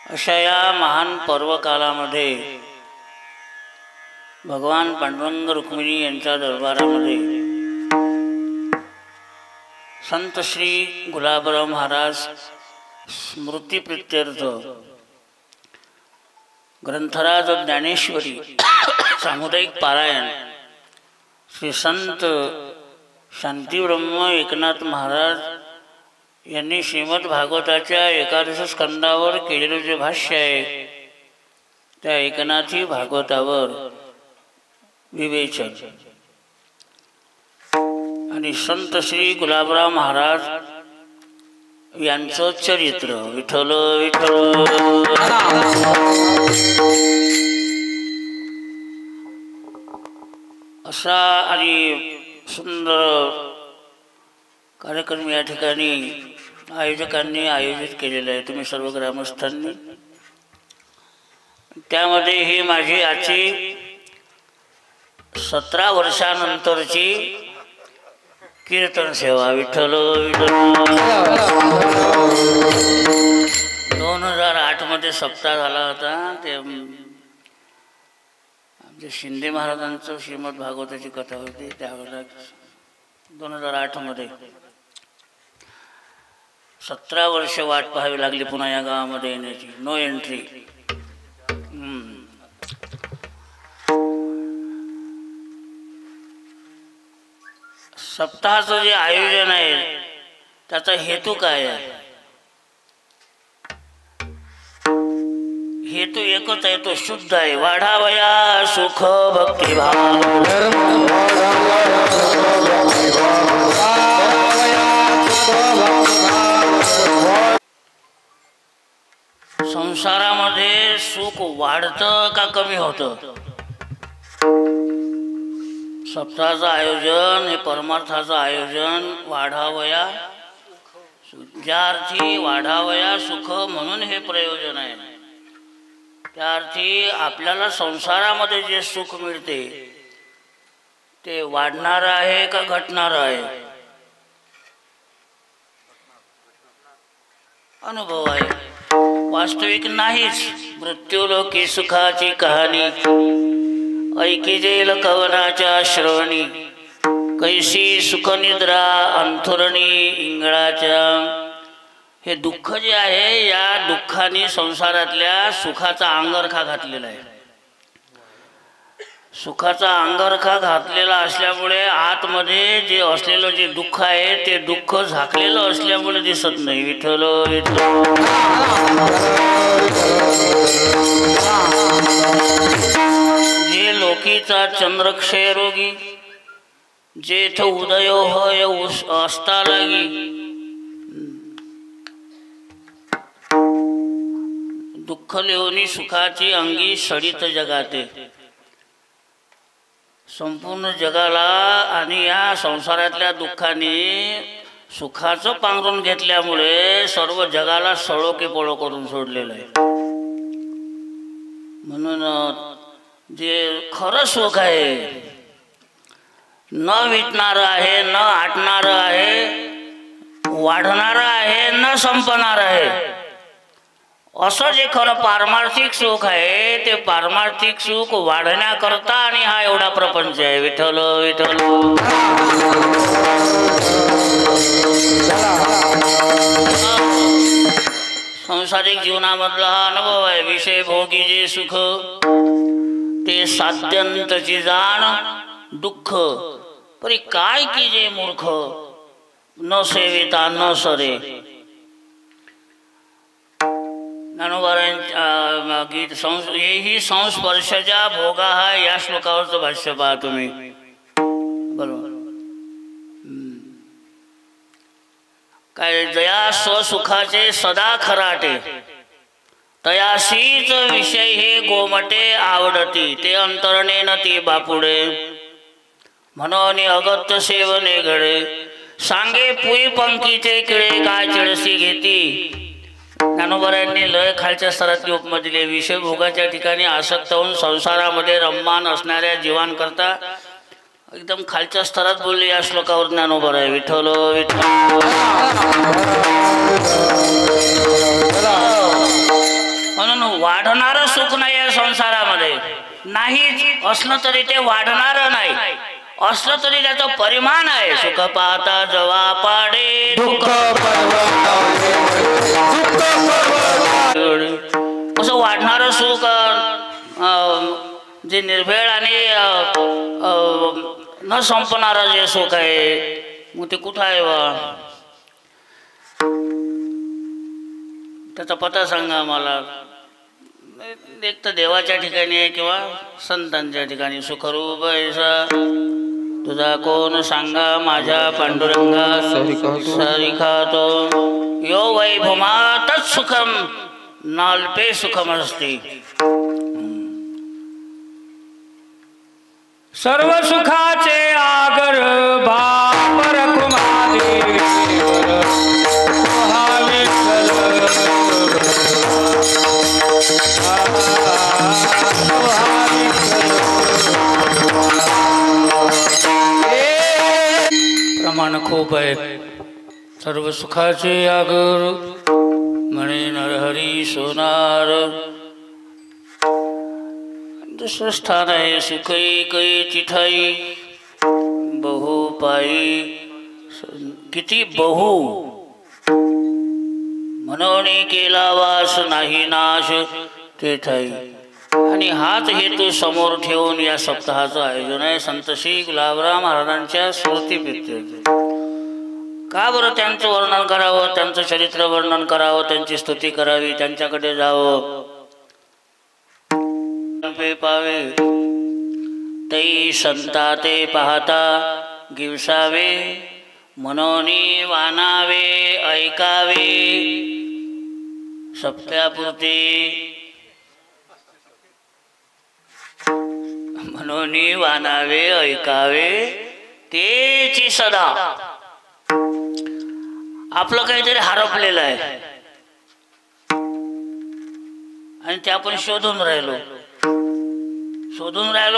अशा या महान पर्वकालामध्ये भगवान पांडुरंग रुक्मिणी यांच्या दरबारामध्ये संत श्री गुलाबराव महाराज स्मृतिप्रित्यर्थ ग्रंथराज ज्ञानेश्वरी सामुदायिक पारायण श्री संत शांतीब्रह्म एकनाथ महाराज यांनी श्रीमद भागवताच्या 11 स्कंदावर केलेले जे भाष्य आहे त्या एकनाथी भागवतावर विवेचन आणि संत श्री गुलाबराव महाराज यांचं चरित्र विठ्ठल विठ्ठल असा आणि सुंदर कार्यक्रम या ठिकाणी आयोजकांनी आयोजित केलेला आहे, तुम्ही सर्व ग्रामस्थांनी। त्यामध्ये ही माझी आजची 17 वर्षानंतरची कीर्तन सेवा विठ्ठल विठ्ठल। 2008 मध्ये सप्ताह झाला होता, ते आमच्या शिंदे महाराजांचं श्रीमद भागवताची कथा होती त्यावेळेला 2008 मध्ये 17 वर्ष वाट पाहावी लागली पुन्हा या गावामध्ये येण्याची, नो एंट्री। सप्ताहाचं जे आयोजन आहे त्याचा हेतू काय आहे? हेतू एकच आहे, तो शुद्ध आहे, वाढावया सुख भक्तिभाव। संसारामध्ये सुख वाढतं का कमी होतं? सप्ताहाचं आयोजन हे परमार्थाचं आयोजन वाढावया, ज्या अर्थी वाढावया सुख म्हणून हे प्रयोजन आहे, त्या अर्थी आपल्याला संसारामध्ये जे सुख मिळते ते वाढणार आहे का घटणार आहे? अनुभव आहे, वास्तविक नाहीच। मृत्यूलोकी सुखाची कहाणी ऐकिजेल कवनाच्या श्रवणी, कैसी सुखनिद्रा अंथुरणी इंगळाच्या। हे दुःख जे आहे या दुःखाने संसारातल्या सुखाचा अंगरखा घातलेला आहे। सुखाचा अंगरखा घातलेला असल्यामुळे आतमध्ये जे असलेलं जे दुःख आहे ते दुःख झाकलेलं असल्यामुळे दिसत नाही। विठ्ठल विठ्ठल। जे लोकीचा चंद्रक्षय रोगी, जेथ उदय होय असता लागी। दुःख लेवनी सुखाची अंगी सडित जगाते। संपूर्ण जगाला आणि या संसारातल्या दुःखाने सुखाचं पांघरून घेतल्यामुळे सर्व जगाला सळोके पळो करून सोडलेलं आहे। म्हणून जे खरं सुख आहे, न विटणारं आहे, न आटणारं आहे, वाढणारं आहे, न संपणारं आहे, असं जे खरं पारमार्थिक सुख आहे ते पारमार्थिक सुख वाढण्याकरता आणि हा एवढा प्रपंच आहे। विठ्ठल विठ्ठल। सांसारिक जीवनामधला हा अनुभव आहे। विषय भोगी जे सुख ते साध्यंतची जाण दुःख, परी काय की जे मूर्ख न सेविता न सरे। ज्ञानोबारांच्या गीत हेही संस्पर्शजा भोगा हा या श्लोकावरचं भाष्य पहा तुम्ही, बरोबर काय? जया स्वसुखाचे सदा खराटे, तयासीच विषय हे गोमटे आवडती। ते अंतरणे न ती बापुडे, म्हणून अगत्य सेवने घडे। सांगे पुई पंखीचे किळे काय चिळसी घेती। ज्ञानोबारांनी लय खालच्या स्तरातली उपमा दिली। विषय भोगाच्या ठिकाणी आसक्त होऊन संसारामध्ये रममान असणाऱ्या जीवांकरता एकदम खालच्या स्तरात बोलले या श्लोकावर ज्ञानोबाराय। विठ्ठल विठ्ठल। वाढणारं सुख नाही या संसारामध्ये, नाहीच असलं तरी ते वाढणारं नाही, असलं तरी त्याचं परिमाण आहे. सुख पाहता जवा पाडे दुःख असं वाढणारं सुख, जे निर्भेळ आणि न संपणारं जे सुख आहे, मग ते कुठं आहे बा? त्याचा पत्ता सांगा मला. एक तर देवाच्या ठिकाणी आहे किंवा संतांच्या ठिकाणी. सुखरूप ऐसा तुझा कोण सांगा, माझ्या पांडुरंगा सरिखा तो यो वैभमा तत्सुखम नाल्पे सुखमस्ति. सर्व सुखाचे आगर भापर कुमारी प्रमाण खूप आहे. सर्व सुखाचे आगर म्हणे नरहरी सोनार. दुसरं स्थान आहे सुख कै चिठाई बहु पायी. किती बहु म्हणून केला वास नाही नाश ते ठाई. आणि हाच हेतू समोर ठेवून या सप्ताहाचं आयोजन आहे. संत श्री गुलाबराव महाराजांच्या स्मृतीप्रीत्यर्थ. का बरं त्यांचं वर्णन करावं, त्यांचं चरित्र वर्णन करावं, त्यांची स्तुती करावी, त्यांच्याकडे जावं. पावे तै संता ते पाहता गिवसावे, मनोनी वानावे ऐकावे. सप्त्यापुरते मनोनी वानावे ऐकावे तेची सदा. आपलं काहीतरी हरपलेलं आहे आणि ते आपण शोधून राहिलो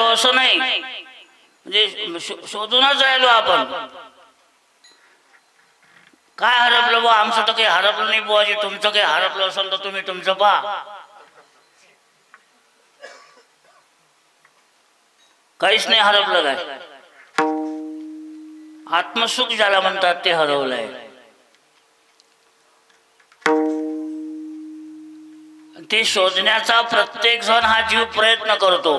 असं नाही, म्हणजे शोधूनच राहिलो आपण. काय हरपलं बा? आमचं तर काही हरपलं नाही बुवाजी. तुमचं काही हरपलं असेल तर तुम्ही तुमचं पहा. काहीच नाही हरपलं. काय आत्मसुख ज्याला म्हणतात ते हरवलंय. ते शोधण्याचा प्रत्येक जण हा जीव प्रयत्न करतो.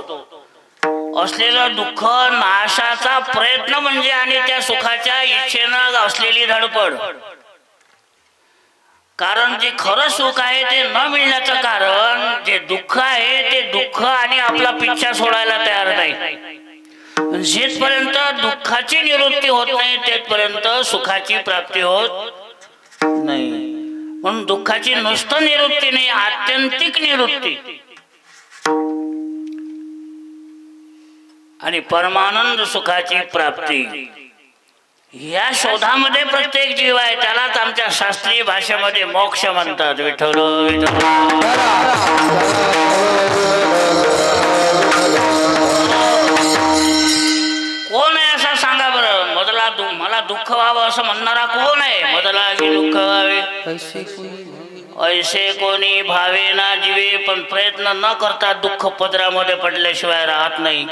असलेलं दुःख नाशाचा प्रयत्न म्हणजे, आणि त्या सुखाच्या इच्छेनं असलेली धडपड. कारण जे खरं सुख आहे ते न मिळण्याचं कारण, जे दुःख आहे ते दुःख आणि आपला पिच्छा सोडायला तयार नाही. जेथपर्यंत दुःखाची निवृत्ती होत नाही तेथपर्यंत सुखाची प्राप्ती होत नाही. म्हणून दुःखाची नुसतं निवृत्ती नाही, आत्यंतिक निवृत्ती आणि परमानंद सुखाची प्राप्ती, या शोधामध्ये प्रत्येक जीव आहे. त्यालाच आमच्या शास्त्रीय भाषेमध्ये मोक्ष म्हणतात. विठ्ठल कोण आहे असा सांगा बरं? मला दुःख व्हावं असं म्हणणारा कोण आहे? मदला दुःख व्हावे ऐसे कोणी भावे ना जीवे. पण प्रयत्न न करता दुःख पदरामध्ये पडल्याशिवाय राहत नाही.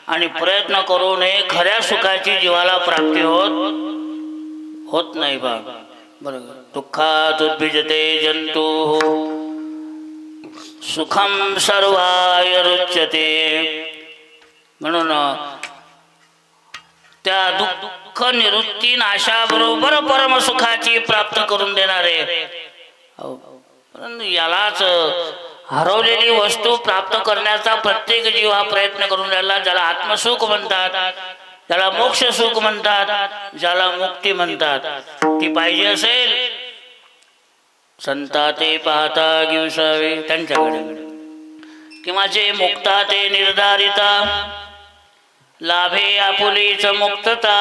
आणि प्रयत्न करू नये, खऱ्या सुखाची जीवाला प्राप्ती होत नाही बा. बरोबर. दुःखात उद्भिजते जंतु सुखम सर्वाय रुच्यते. म्हणून त्या दुःख निवृत्ती नाशाबरोबर परमसुखाची प्राप्त करून देणारे. यालाच हरवलेली वस्तू प्राप्त करण्याचा प्रत्येक जीव हा प्रयत्न करून राहिला. ज्याला आत्मसुख म्हणतात, ज्याला मोक्ष सुख म्हणतात, ज्याला मुक्ती म्हणतात, ती पाहिजे असेल संता ते पाहता गिवसावे त्यांच्याकडे. किंवा जे मुक्ता ते निर्धारिता लाभे आपुलीच मुक्तता.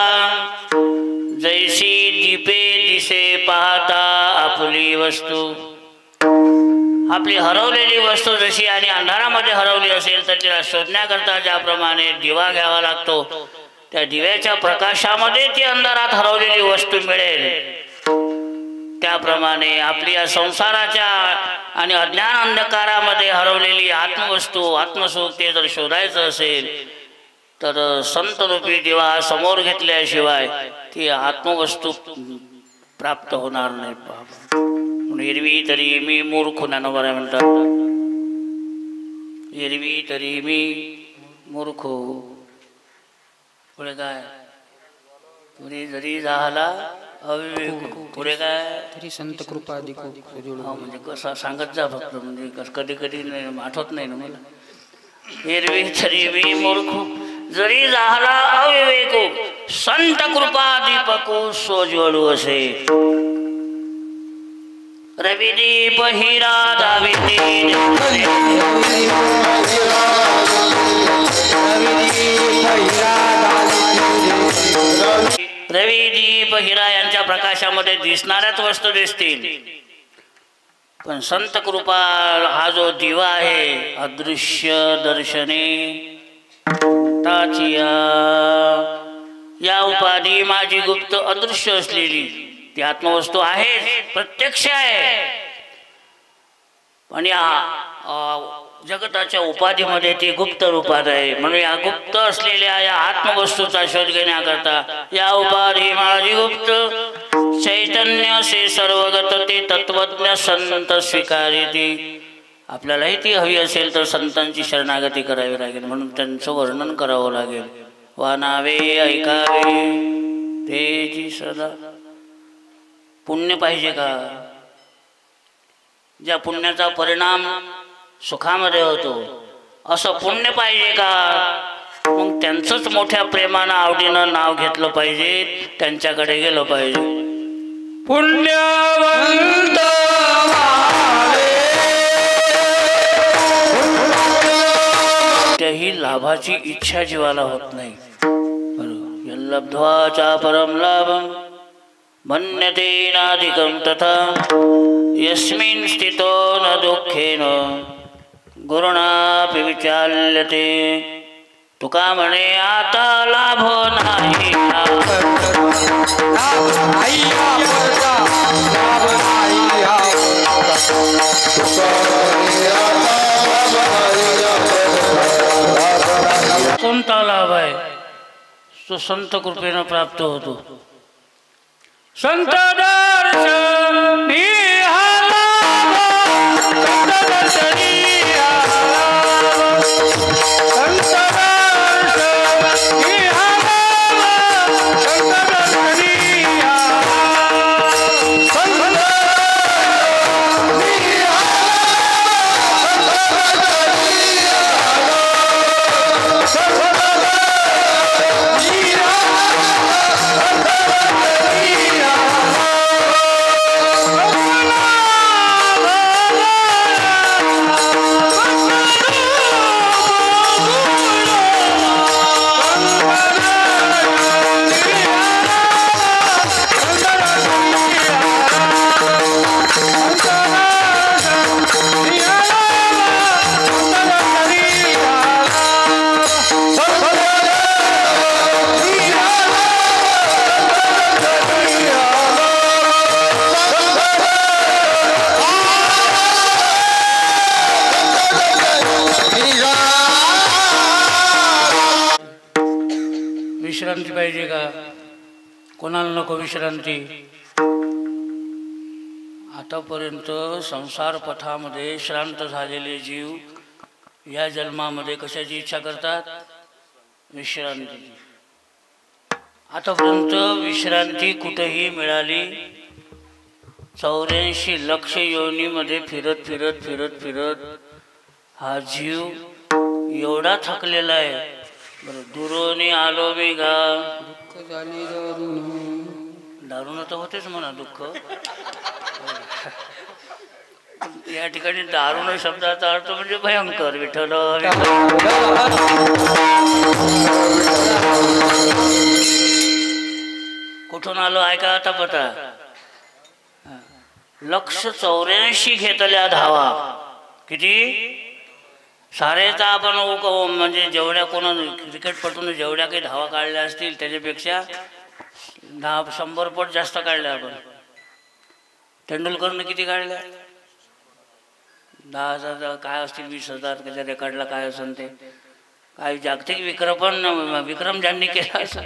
जैसी दीपे दिसे पाहता आपुली वस्तू. आपली हरवलेली वस्तू जशी आणि अंधारामध्ये हरवली असेल तर तिला शोधण्याकरता ज्याप्रमाणे दिवा घ्यावा लागतो, त्या दिव्याच्या प्रकाशामध्ये ती अंधारात हरवलेली वस्तू मिळेल. त्याप्रमाणे आपली या संसाराच्या आणि अज्ञान अंधकारामध्ये हरवलेली आत्मवस्तू आत्मसुख ते जर शोधायचं असेल तर संतरूपी दिवा समोर घेतल्याशिवाय ती आत्मवस्तू प्राप्त होणार नाही. एरवी तरी मी मूर्ख नानोबरा म्हणतात, एरवी तरी मी मूर्ख पुढे काय, पुढे जरी झाला अविवेक पुढे काय तरी संत कृपा अधिक म्हणजे कसं सांगत जा फक्त, म्हणजे कधी कधी आठवत नाही ना मला. एरवी तरी मी मूर्ख जरी झाला अविवेक संत कृपा दीपको सोज्वळू असे. रविदीप हिरा दाविदी रविदीप हिरा यांच्या प्रकाशामध्ये दिसणाऱ्याच वस्तू दिसतील, पण संत कृपा हा जो दिवा आहे अदृश्य दर्शने ताचिया या उपाधी माझी गुप्त अदृश्य असलेली ती आत्मवस्तू आहे, प्रत्यक्ष आहे, पण या जगताच्या उपाधीमध्ये ती गुप्त रूपात आहे. म्हणून या गुप्त असलेल्या या आत्मवस्तूचा शोध घेण्याकरता या उपाधी माझी गुप्त चैतन्य से सर्वगत ते तत्वज्ञ संत स्वीकारिती. आपल्यालाही ती हवी असेल तर संतांची शरणागती करावी लागेल, म्हणून त्यांचं वर्णन करावं लागेल. वानावे ऐकावे तेची सदा. पुण्य पाहिजे का? ज्या पुण्याचा परिणाम सुखामध्ये होतो असं पुण्य पाहिजे का? मग त्यांचंच मोठ्या प्रेमानं आवडीनं नाव घेतलं पाहिजे, त्यांच्याकडे गेलं पाहिजे. पुण्यवंत त्याही लाभाची इच्छा जीवाला होत नाही. यल्लब्ध्वा परम लाभम मन्यते नाधिकं तथा यस्मिन् स्थितो न दुःखेन गुरुणापि विचाल्यते. तुका म्हणे आता लाभ नाही, कोणता लाभ आहे? तो संत कृपेनं प्राप्त होतो. संत दर्शन विश्रांती पाहिजे का? कोणाला नको विश्रांती? आतापर्यंत संसार पथामध्ये श्रांत झालेले जीव या जन्मामध्ये कशाची इच्छा करतात? विश्रांती. आतापर्यंत विश्रांती कुठेही मिळाली? 84 लक्ष योनीमध्ये फिरत फिरत फिरत फिरत हा जीव एवढा थकलेला आहे. बरं, दुरोनी आलो मी गा, दारुण तर होतेच म्हणा दुःख. या ठिकाणी दारुण शब्दाचा अर्थ म्हणजे भयंकर. विठ्ठल कुठून आलो ऐका आता पता. लक्ष 84 घेतल्या धावा. किती? सारेचा आपण म्हणजे जेवढ्या कोण क्रिकेटपटून जेवढ्या काही धावा काढल्या असतील त्याच्यापेक्षा 100 पट जास्त काढल्या आपण. तेंडुलकरनं किती काढल्या? 10,000 काय असतील, 20,000 त्याच्या रेकॉर्डला काय असेल ते. काय जागतिक विक्रम ज्यांनी केला असं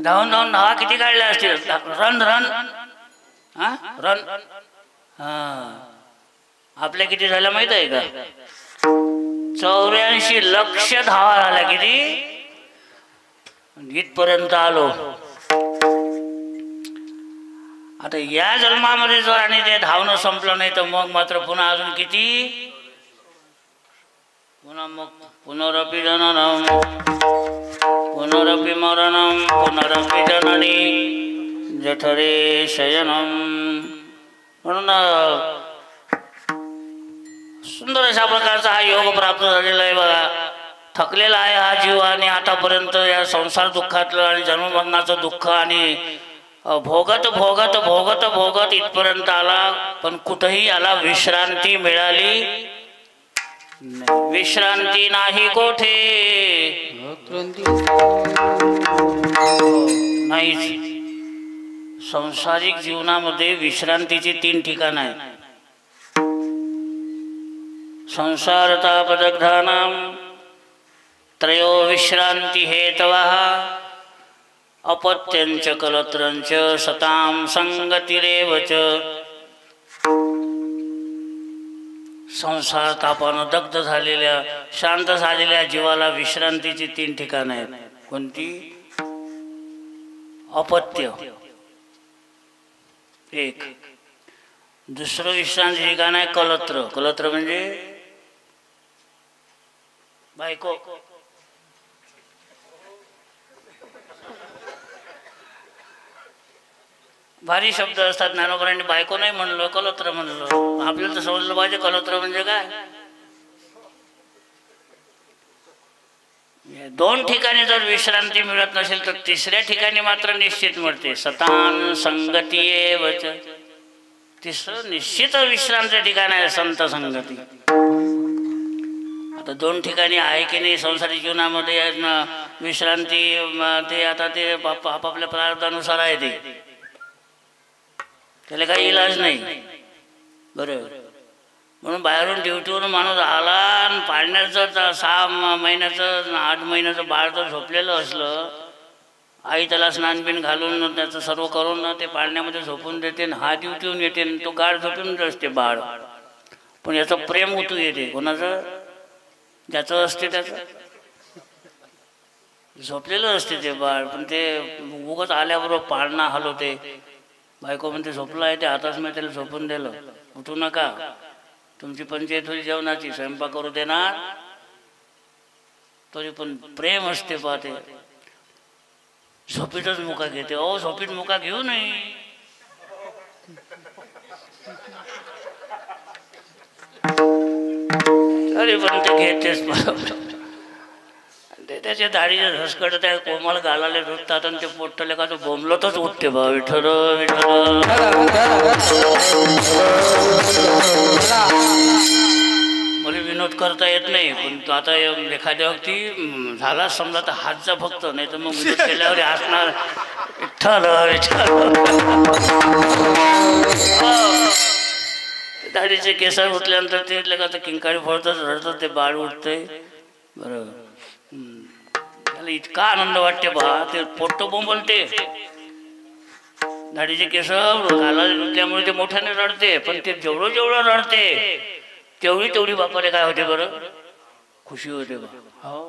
धावून धावून धावा किती काढल्या असतील? रन रन हा रन हा आपल्या किती झाल्या माहित आहे का? 84 लक्ष धावा झाल्या. किती? इथपर्यंत आलो. आता या जन्मामध्ये जर आणि ते धावणं संपलं नाही तर मग मात्र पुन्हा अजून किती? पुन्हा मग पुनरपि जननम पुनरपि मरणम पुनरपि जननी जठरे शयनम. म्हणून सुंदर अशा प्रकारचा हा योग प्राप्त झालेला आहे बघा. थकलेला आहे हा जीव आणि आतापर्यंत या संसार दुःखातलं आणि जन्ममरणाचं दुःख आणि भोगत भोगत भोगत भोगत इथपर्यंत आला. पण कुठेही याला विश्रांती मिळाली विश्रांती नाही कोठे नाहीच. संसारिक जीवनामध्ये विश्रांतीची 3 ठिकाण आहेत. संसार तापदग्धानां त्रयो विश्रांती हेतवः अपत्यंच कलत्रंच सतां संगतिरेव च. संसार तापानं दग्ध झालेल्या शांत झालेल्या जीवाला विश्रांतीची 3 ठिकाणं आहेत. कोणती? अपत्य एक. दुसरं विश्रांती ठिकाण आहे कलत्र. कलत्र म्हणजे बायको. भारी शब्द असतात. ज्ञानोबरांनी बायको नाही म्हणलं, कलत्र म्हणलं. आपल्याला तर समजलं पाहिजे कलत्र म्हणजे काय. 2 ठिकाणी जर विश्रांती मिळत नसेल तर 3ऱ्या ठिकाणी मात्र निश्चित मिळते. सतान संगतीएव च. 3रं निश्चित विश्रांती ठिकाण आहे संत संगती. आता 2 ठिकाणी आहे की नाही संसारिक जीवनामध्ये विश्रांती. ते आता ते आपापल्या प्रारब्धानुसार आहे ते, त्याला काही इलाज नाही. बरोबर. म्हणून बाहेरून ड्युटीवरून माणूस आला आणि पाळण्याचं 6 महिन्याचं 8 महिन्याचं बाळ जर झोपलेलं असलं, आई त्याला स्नान बिन घालून त्याचं सर्व करून ते पाळण्यामध्ये झोपून देते. हा ड्युटीहून येते तो गाढ झोपून असते बाळ. पण याचं प्रेम उतू येते. कोणाचं? ज्याचं असते त्याचं. झोपलेलं असते ते बाळ, पण ते उगाच आल्याबरोबर पाळणा हलवते. बायको म्हणते झोपलं आहे ते, आताच मी त्याला झोपून दिलं, उठू नका. तुमची पंचायत होती जेवणाची, स्वयंपाक करू देणार. तरी पण प्रेम असते पाहते. झोपीतच मुका घेते. ओ झोपीत मुका घेऊ नये. तरी पण ते घेतेच. ते त्याच्या दाढीचे झसकट त्या कोमल गालाले रुजतात आणि ते पोटले का तो बोंबलतच उठते बा. विठ्ठल विठ्ठल. मला विनोद करता येत नाही, पण आता एखाद्या व्यक्ती झाला समजा तर हातचा फक्त, नाही तर मग विनोद केल्यावर हसणार. विठ्ठल विठ्ठल. दाढीचे केसर उठल्यानंतर ते का किंकाळी फोडतच रडतं ते बाळ उठते. बरोबर. त्याला इतका आनंद वाटते बा, ते पोट्ट बोंबलते. दाढीचे केस घालायला त्यामुळे ते मोठ्याने रडते. पण ते जेवढं जेवढं रडते तेवढी बापाला काय होते बरं? खुशी होते बा. हो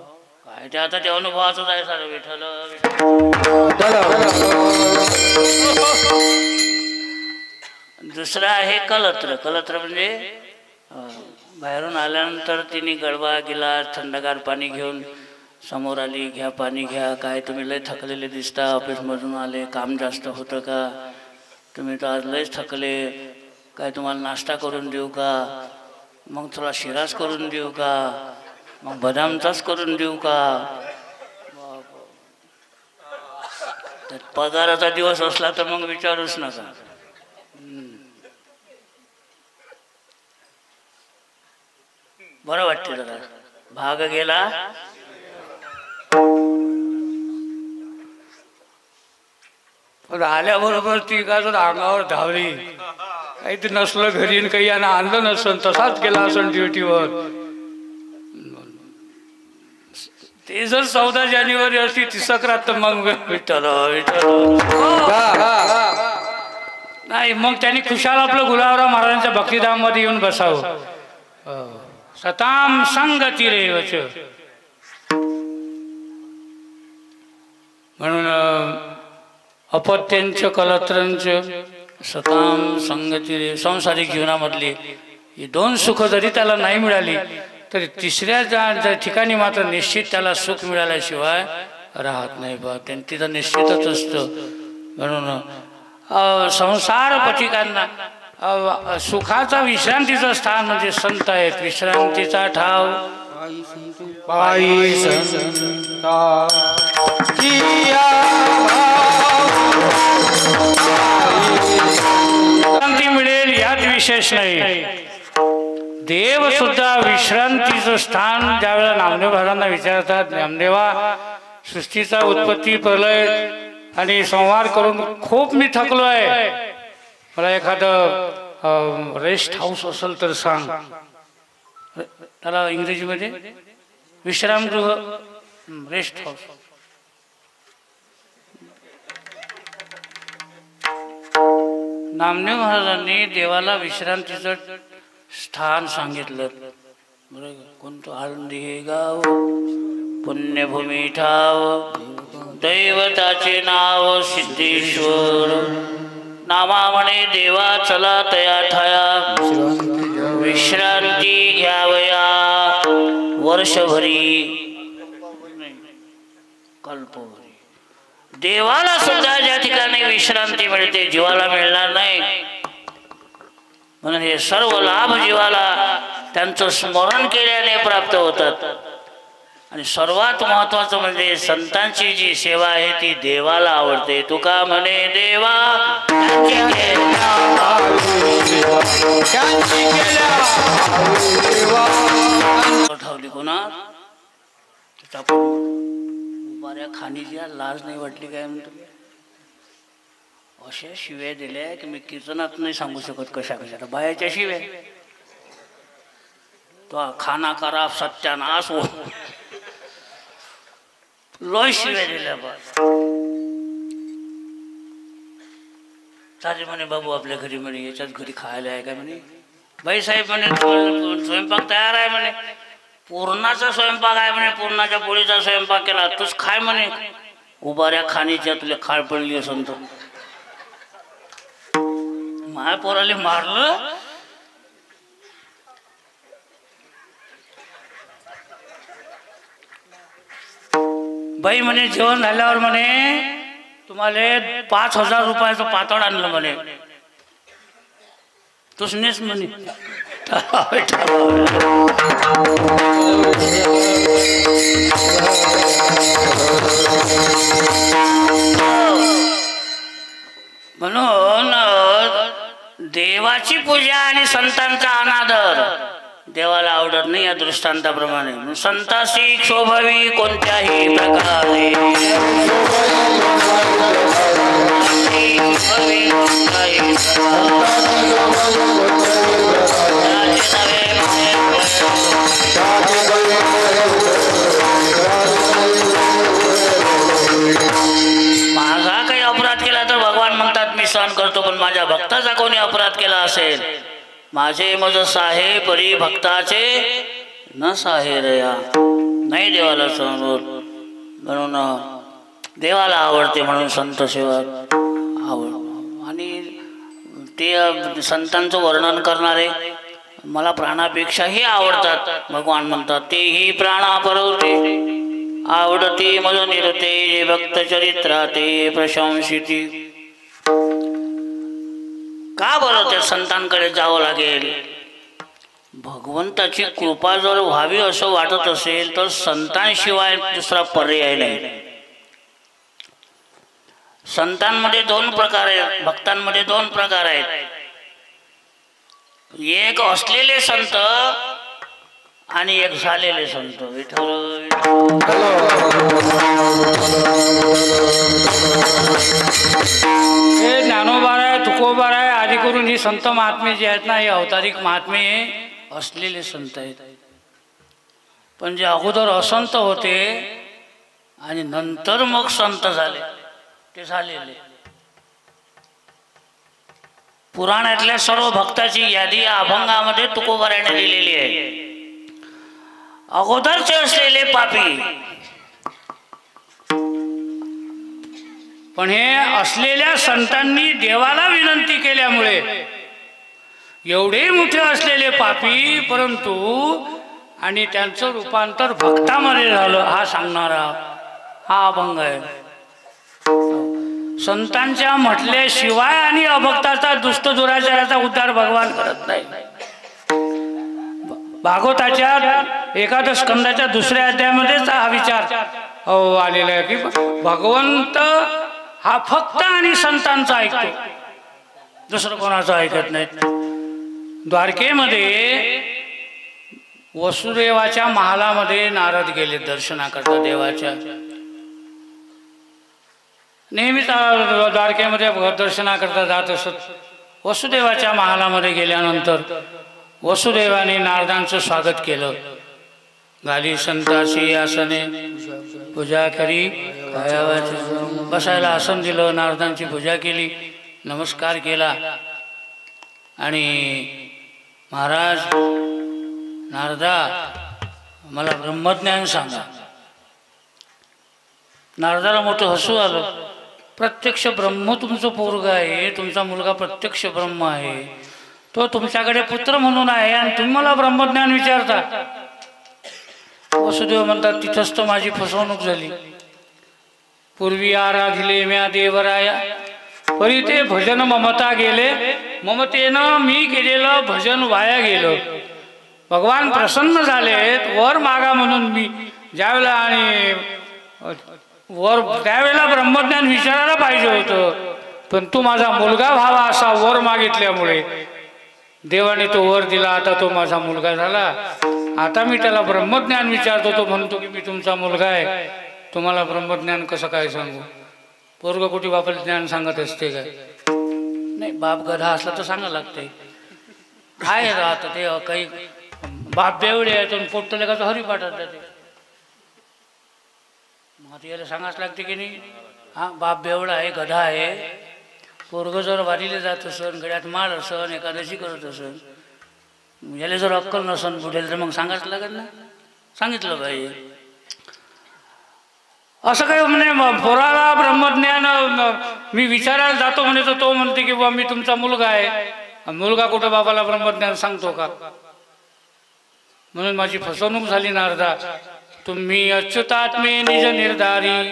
काय ते आता त्या अनुभवाचंच आहे सारं. विठ्ठल. दुसरं आहे कलत्र. कलत्र म्हणजे बाहेरून आल्यानंतर तिने गडवा गिलास थंडगार पाणी घेऊन समोर आली. घ्या पाणी घ्या. काय तुम्ही लय थकलेले दिसता, ऑफिसमधून आले, काम जास्त होतं का, तुम्ही तर आज लयच थकले, काय तुम्हाला नाश्ता करून देऊ का, मग थोडा शिराच करून देऊ का, मग बदामचाच करून देऊ का. पगाराचा दिवस असला तर मग विचारूच नका. बरं वाटते जरा. भाग गेला. पण आल्याबरोबर ती का जर अंगावर धावली काही ते नसलं घरी आणि काही यांना आणलं नसन तसाच गेला असन ड्युटीवर. ते जर 14 जानेवारी असती ती सक्रात तर मग विठ्ठल विठ्ठल नाही, मग त्यांनी खुशाल आपलं गुलाबराव महाराजांच्या भक्तिधाममध्ये येऊन बसावं. सताम संगती रेवच म्हणून अपत्यांच कलत्रांच सताम संगती रे. सांसारिक जीवनामधली ही 2 सुख जरी त्याला नाही मिळाली तरी तिसऱ्या ठिकाणी मात्र निश्चित त्याला सुख मिळाल्याशिवाय राहत नाही बा. तिथं निश्चितच असतं. म्हणून संसार पथिकांना सुखाचा विश्रांतीचं स्थान म्हणजे संत आहेत. विश्रांतीचा ठाव पायी विश्रांती मिळेल यात विशेष नाही. देव सुद्धा विश्रांतीचं स्थान ज्यावेळेला नामदेव महाराजांना विचारतात, नामदेवा सृष्टीचा उत्पत्ती प्रलय आणि संहार करून खूप मी थकलो आहे, मला एखादं रेस्ट हाऊस असेल तर सांग. त्याला इंग्रजीमध्ये विश्रामगृह, रेस्ट हाऊस. नामदेव महाराजांनी देवाला विश्रांतीचं स्थान सांगितलं. बरोबर. कोणतं? आळंदी हे गाव पुण्यभूमी ठाव, दैवताचे नाव सिद्धेश्वर. नामा म्हणे देवा चला तया ठाया, विश्रांती घ्यावया वर्षभरी कल्पभरी. देवाला सुद्धा ज्या ठिकाणी विश्रांती मिळते जीवाला मिळणार नाही. म्हणून हे सर्व लाभ जीवाला त्यांचं स्मरण केल्याने प्राप्त होतात. आणि सर्वात महत्वाचं म्हणजे संतांची जी सेवा आहे ती देवाला आवडते. तुका म्हणे देवा ठेवली कोणा उभाऱ्या खाणीची लाज नाही वाटली काय म्हणतो. अशा शिव्या दिल्या की मी कीर्तनात नाही सांगू शकत कशा कशा. बायाच्या शिव्या, तो खाना करा सत्यानाश हो, लय शिव्या दिल्या. चालेल म्हणे बाबू आपल्या घरी म्हणे, याच्याच घरी खायला आहे का म्हणे. बाई साहेब म्हणे स्वयंपाक तयार आहे म्हणे, पूर्णाचा स्वयंपाक आहे म्हणे, पूर्णाच्या पोळीचा स्वयंपाक केला तूच खाय म्हणे. उभाऱ्या खाणीच्या तुला खाळ पडली असं तर माया पोराले मारलं. बाई म्हणे जेवण झाल्यावर म्हणे तुम्हाला 5,000 रुपयाचं पातळ आणलं म्हणे, तूच नेस म्हणे. म्हणून देवाची पूजा आणि संतांचा अनादर देवाला आवडत नाही. या दृष्टांताप्रमाणे संतासी शोभावी कोणत्याही प्रकारे, माझा काही अपराध केला तर भगवान म्हणतात मी सहन करतो, पण माझ्या भक्ताचा कोणी अपराध केला असेल माझे मज साहे परी भक्ताचे न साहे रया, नाही देवाला सहन होत. म्हणून देवाला आवडते म्हणून संत सेवा आवड. आणि ते संतांचं वर्णन करणारे मला प्राणापेक्षाही आवडतात. भगवान म्हणतात तेही प्राणा परवते आवडते मज निरते जे भक्त चरित्राते प्रशंसिती. का बरं त्या संतांकडे जावं लागेल? भगवंताची कृपा जर व्हावी असं वाटत असेल तर संतांशिवाय दुसरा पर्याय नाही. संतांमध्ये 2 प्रकार आहेत, भक्तांमध्ये 2 प्रकार आहेत. एक असलेले संत आणि एक झालेले संत विठ्ठल हे ज्ञानोबाराय तुकोबाराय आदी करून ही संत महात्मे जी आहेत ना, हे अवतारिक महात्मे असलेले संत आहेत. पण जे अगोदर असंत होते आणि नंतर मग संत झाले ते झालेले. पुराणातल्या सर्व भक्ताची यादी या अभंगामध्ये तुकोबाराने दिलेली आहे. अगोदरचे असलेले पापी, पण हे असलेल्या संतांनी देवाला विनंती केल्यामुळे एवढे मोठे असलेले पापी परंतु आणि त्यांचं रूपांतर भक्तामध्ये झालं हा सांगणारा हा अभंग आहे. संतांच्या म्हटल्याशिवाय आणि अभक्ताचा दुष्ट दुराचाराचा उद्धार भगवान करत नाही. भागवताच्या एकादश स्कंदाच्या दुसऱ्या अध्यायामध्येच हा विचार आलेला आहे की भगवंत हा फक्त आणि संतांचा ऐकतो, दुसरं कोणाचं ऐकत नाही. द्वारकेमध्ये वसुदेवाच्या महालामध्ये नारद गेले दर्शनाकरता देवाच्या. नेहमीच द्वारकेमध्ये दर्शनाकरता जात असत. वसुदेवाच्या महालामध्ये गेल्यानंतर वसुदेवाने नारदांचं स्वागत केलं. गाली संतासी आसने पूजा करी, बसायला आसन दिलं, नारदांची पूजा केली, नमस्कार केला. आणि महाराज नारदा मला ब्रह्मज्ञान सांगा. नारदाला मोठं हसू आलं. प्रत्यक्ष ब्रह्म तुमचं पोरग आहे, तुमचा मुलगा प्रत्यक्ष ब्रह्म आहे, तो तुमच्याकडे पुत्र म्हणून आहे आणि तुम्ही मला ब्रह्मज्ञान विचारता. वसुदेव म्हणतात तिथंच तर माझी फसवणूक झाली. पूर्वी आराधिले म्या देवराया, परी ते भजन ममता गेले, ममतेनं मी केलेलं भजन वाया गेलं. भगवान प्रसन्न झालेत, वर मागा म्हणून मी ज्यावेळेला आणि वर त्यावेळेला ब्रह्मज्ञान विचारायला पाहिजे होतं, पण तू माझा मुलगा व्हावा असा वर मागितल्यामुळे देवाने तो वर दिला. आता तो माझा मुलगा झाला. आता मी त्याला ब्रह्मज्ञान विचारतो, तो म्हणतो की मी तुमचा मुलगा आहे, तुम्हाला ब्रह्मज्ञान कसं काय सांगू. पोरग कुठे बापाला ज्ञान सांगत असते काय? नाही, बाप गधा असला तर सांगायला लागते. काय राहत ते काही बाप बेवडे आहेत आणि पोटले का हरिपाठात जाते. मग याला सांगाच लागते की नाही. हा बाप बेवडा आहे, गधा आहे, पोरग जर वारीले जात असन, गड्यात माळ असन, एकादशी करत असन, याला जर अक्कल नसन बुडेल तर मग सांगायच लागत ना. सांगितलं पाहिजे. असं काही म्हणे पोराला ब्रह्मज्ञान मी विचारायला जातो म्हणे तर तो म्हणते की बा मी तुमचा मुलगा आहे. मुलगा कुठं बाबाला ब्रह्मज्ञान सांगतो का? म्हणून माझी फसवणूक झाली नारदा. तुम्ही अच्युतात्मे निज निर्धारी,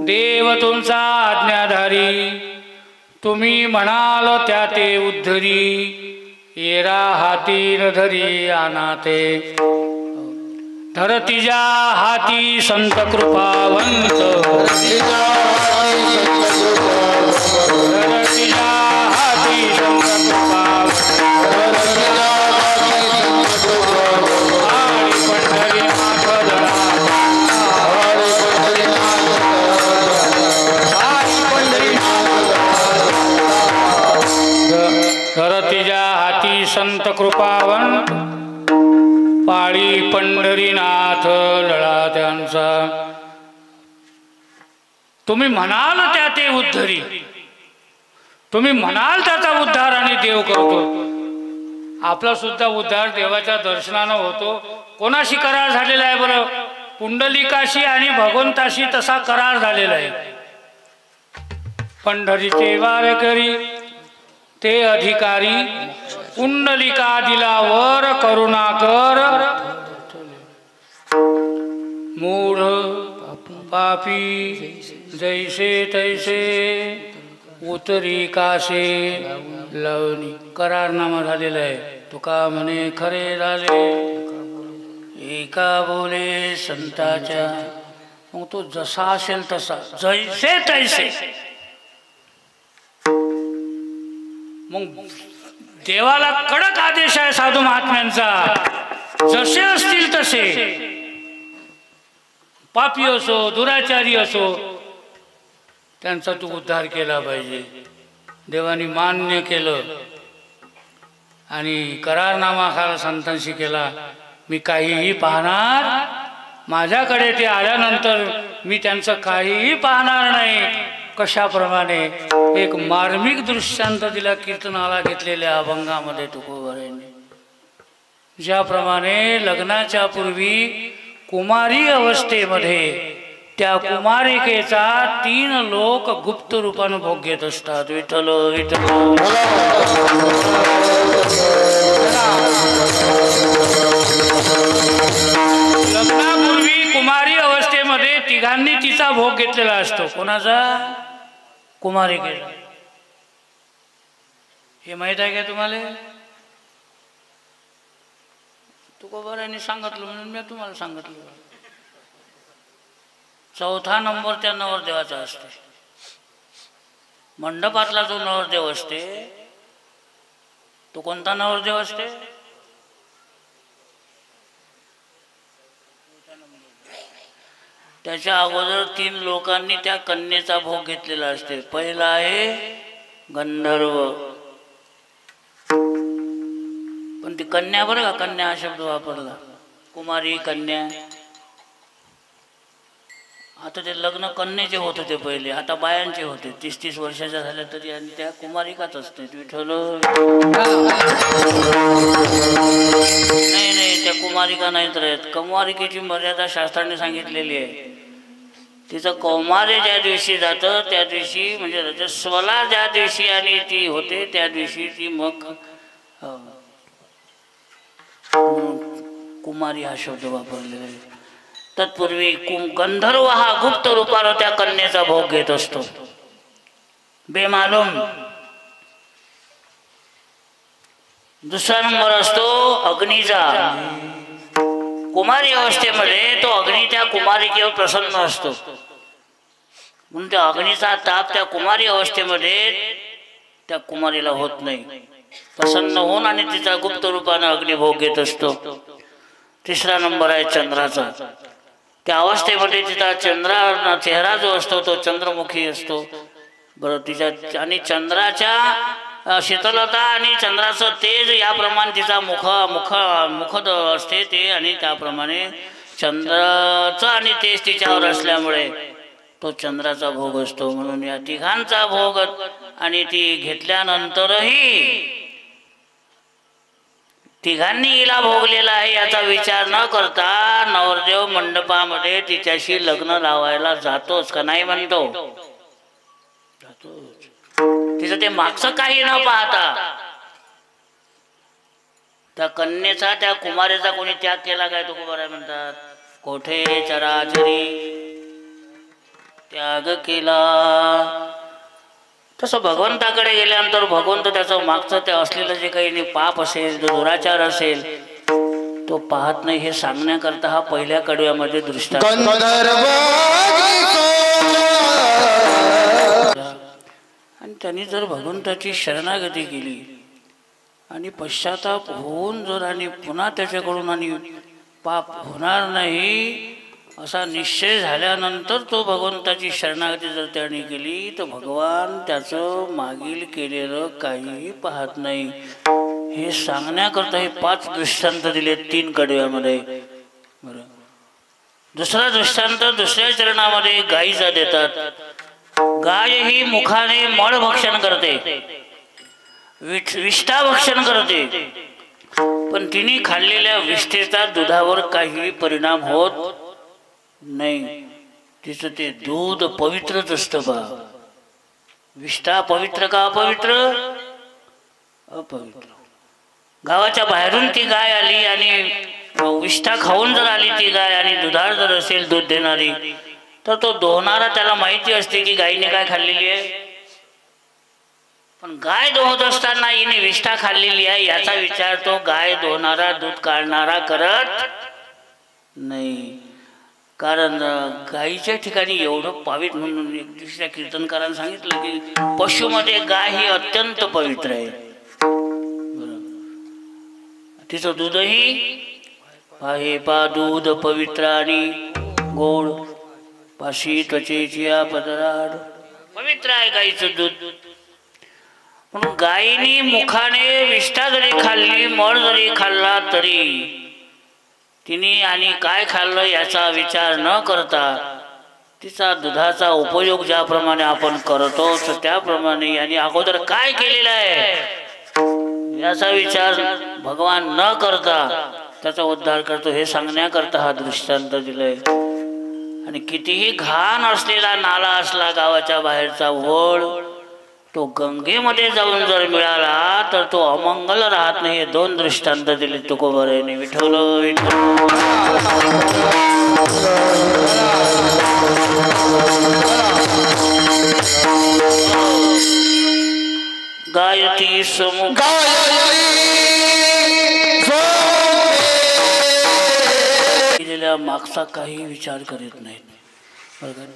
देव तुमचा आज्ञाधारी, तुम्ही म्हणाल त्या ते उद्धरी, येरा हाती न धरी अनाथे, धरतीजा हाती संत कृपावंत, धरतीजा हाती संत कृपावंत, आणि पंढरीनाथ धरतीजा हाती संत कृपावंत, पाळी पंढरीनाथ लळा त्यांचा, तुम्ही म्हणाल त्या ते उद्धरी, तुम्ही म्हणाल त्याचा उद्धार आणि देव करतो. आपला सुद्धा उद्धार देवाच्या दर्शनानं होतो. कोणाशी करार झालेला आहे बरं? पुंडलिकाशी आणि भगवंताशी तसा करार झालेला आहे. पंढरीचे वारकरी ते अधिकारी, पुंडलिका दिला वर करुणा कर, मूढ पापी जैसे तैसे उतरी कासे लावणी. करारनामा झालेला आहे. तुका म्हणे खरे झाले एका बोले संताच्या. मग तो जसा असेल तसा, जैसे तैसे. मग देवाला कडक आदेश आहे साधू महात्म्यांचा. जसे असतील तसे, पापी असो दुराचारी असो, त्यांचा तू उद्धार केला पाहिजे. देवाने मान्य केलं आणि करारनामा खाला संतांशी केला, मी काहीही पाहणार, माझ्याकडे ते आल्यानंतर मी त्यांचं काहीही पाहणार नाही. कशाप्रमाणे एक मार्मिक दृष्टांत दिला कीर्तनाला घेतलेल्या अभंगामध्ये तुकोबारायांनी. ज्याप्रमाणे लग्नाच्या पूर्वी कुमारी अवस्थेमध्ये त्या कुमारिकेचा 3 लोक गुप्त रूपानं भोग घेत असतात. विठ्ठल विठ्ठल. लग्नापूर्वी कुमारी अवस्थेमध्ये तिघांनी तिचा भोग घेतलेला असतो. कोणाचा? कुमारिकेचा. हे माहित आहे का तुम्हाला? तुकोबारायांनी सांगितलं म्हणून मी तुम्हाला सांगितलं. 4था नंबर त्या नवरदेवाचा असते. मंडपातला जो नवरदेव असते तो कोणता नवरदेव असते? त्याच्या अगोदर 3 लोकांनी त्या कन्येचा भोग घेतलेला असते. पहिला आहे गंधर्व, पण ती कन्या बरं का, कन्या हा शब्द वापरला. कुमारी कन्या. आता ते लग्न कन्याचे होत होते पहिले, आता बायांचे होते. 30-30 वर्षाच्या झाल्या तरी आणि त्या कुमारिकाच असते. विठ्ठल. नाही, त्या कुमारिका नाहीत राहत. कुमारिकेची मर्यादा शास्त्राने सांगितलेली आहे. तिचं कौमार्य ज्या दिवशी जातं त्या दिवशी, म्हणजे रजस्वला ज्या दिवशी आणि ती होते त्या दिवशी ती मग कुमारी हा शब्द वापरलेला आहे. तत्पूर्वी गंधर्व हा गुप्त रूपानं त्या कन्येचा भोग घेत असतो, बेमालूम. दुसरा नंबर असतो अग्नीचा. कुमारी अवस्थेमध्ये तो अग्नी त्या कुमारिकेवर प्रसन्न असतो, म्हणून त्या अग्नीचा ताप त्या कुमारी अवस्थेमध्ये त्या कुमारीला होत नाही. प्रसन्न होऊन आणि तिचा गुप्त रूपानं अग्निभोग घेत असतो. तिसरा नंबर आहे चंद्राचा. त्या अवस्थेमध्ये तिचा चेहरा जो असतो तो चंद्रमुखी असतो. बरं, तिच्या आणि चंद्राच्या शीतलता आणि चंद्राचं तेज याप्रमाणे तिचा मुखद असते ते, आणि त्याप्रमाणे चंद्राचं आणि तेज तिच्यावर असल्यामुळे तो चंद्राचा भोग असतो. म्हणून या तिघांचा भोग आणि ती घेतल्यानंतरही तिघांनी हिला भोगलेला आहे याचा विचार न करता नवरदेव मंडपामध्ये तिच्याशी लग्न लावायला जातोच का नाही म्हणतो? जातोच. तिचं ते मागचं काही न पाहता त्या कन्येचा त्या कुमारीचा कोणी त्याग केला काय? तुकोबाराय म्हणतात, कोठे चराचरी त्याग केला. तसं भगवंताकडे गेल्यानंतर भगवंत त्याचं मागचं ते असलेलं जे काही पाप असेल, जो दुराचार असेल तो पाहत नाही. हे सांगण्याकरता हा पहिल्या कडव्यामध्ये दृष्टांत. आणि त्यांनी जर भगवंताची शरणागती केली आणि पश्चाताप होऊन जर आणि पुन्हा त्याच्याकडून आणि पाप होणार नाही असा निश्चय झाल्यानंतर तो भगवंताची शरणागती जर त्याने केली तर भगवान त्याचं मागील केलेलं काहीही पाहत नाही. हे सांगण्याकरता हे 5 दृष्टांत दिले 3 कडव्यामध्ये. बरं, दुसरा दृष्टांत दुसऱ्या चरणामध्ये गायीचा देतात. गाय ही मुखाने मळ भक्षण करते, विष्ठा भक्षण करते, पण तिने खाल्लेल्या विष्ठेचा दुधावर काहीही परिणाम होत नाही. तिचं ते दूध पवित्रच असतं बा. विष्ठा पवित्र का अपवित्र? अपवित्र. गावाच्या बाहेरून ती गाय आली आणि विष्ठा खाऊन जर आली ती गाय आणि दुधाळ जर असेल दूध देणारी, तर तो दोहणारा त्याला माहिती असते की गायीने काय खाल्लेली आहे. पण गाय दोहत असताना हिने विष्ठा खाल्लेली आहे याचा विचार तो गाय दोहणारा दूध काढणारा करत नाही. कारण गायीच्या ठिकाणी एवढं पवित्र, म्हणून एक दुसऱ्या कीर्तनकारांनी सांगितलं की पशुमध्ये गाय ही अत्यंत पवित्र आहे. तिचं दूधही पाहे पा दूध पवित्राणी गोड, पाशी त्वचेची पदराड. पवित्र आहे गाईचं दूध. म्हणून गायीने मुखाने विष्ठा जरी खाल्ली, मळ जरी खाल्ला तरी तिने आणि काय खाल्लं याचा विचार न करता तिचा दुधाचा उपयोग ज्याप्रमाणे आपण करतो त्याप्रमाणे याने अगोदर काय केलेलं आहे याचा विचार भगवान न करता त्याचा उद्धार करतो हे सांगण्याकरता हा दृष्टांत दिलाय. आणि कितीही घाण असलेला नाला असला गावाच्या बाहेरचा ओढ, तो गंगेमध्ये जाऊन जर मिळाला तर तो अमंगल राहत नाही. हे दोन दृष्टांत दिले तुकोबारायांनी. विठ्ठल विठ्ठल. गायत्री समुख मागचा काही विचार करीत नाहीत.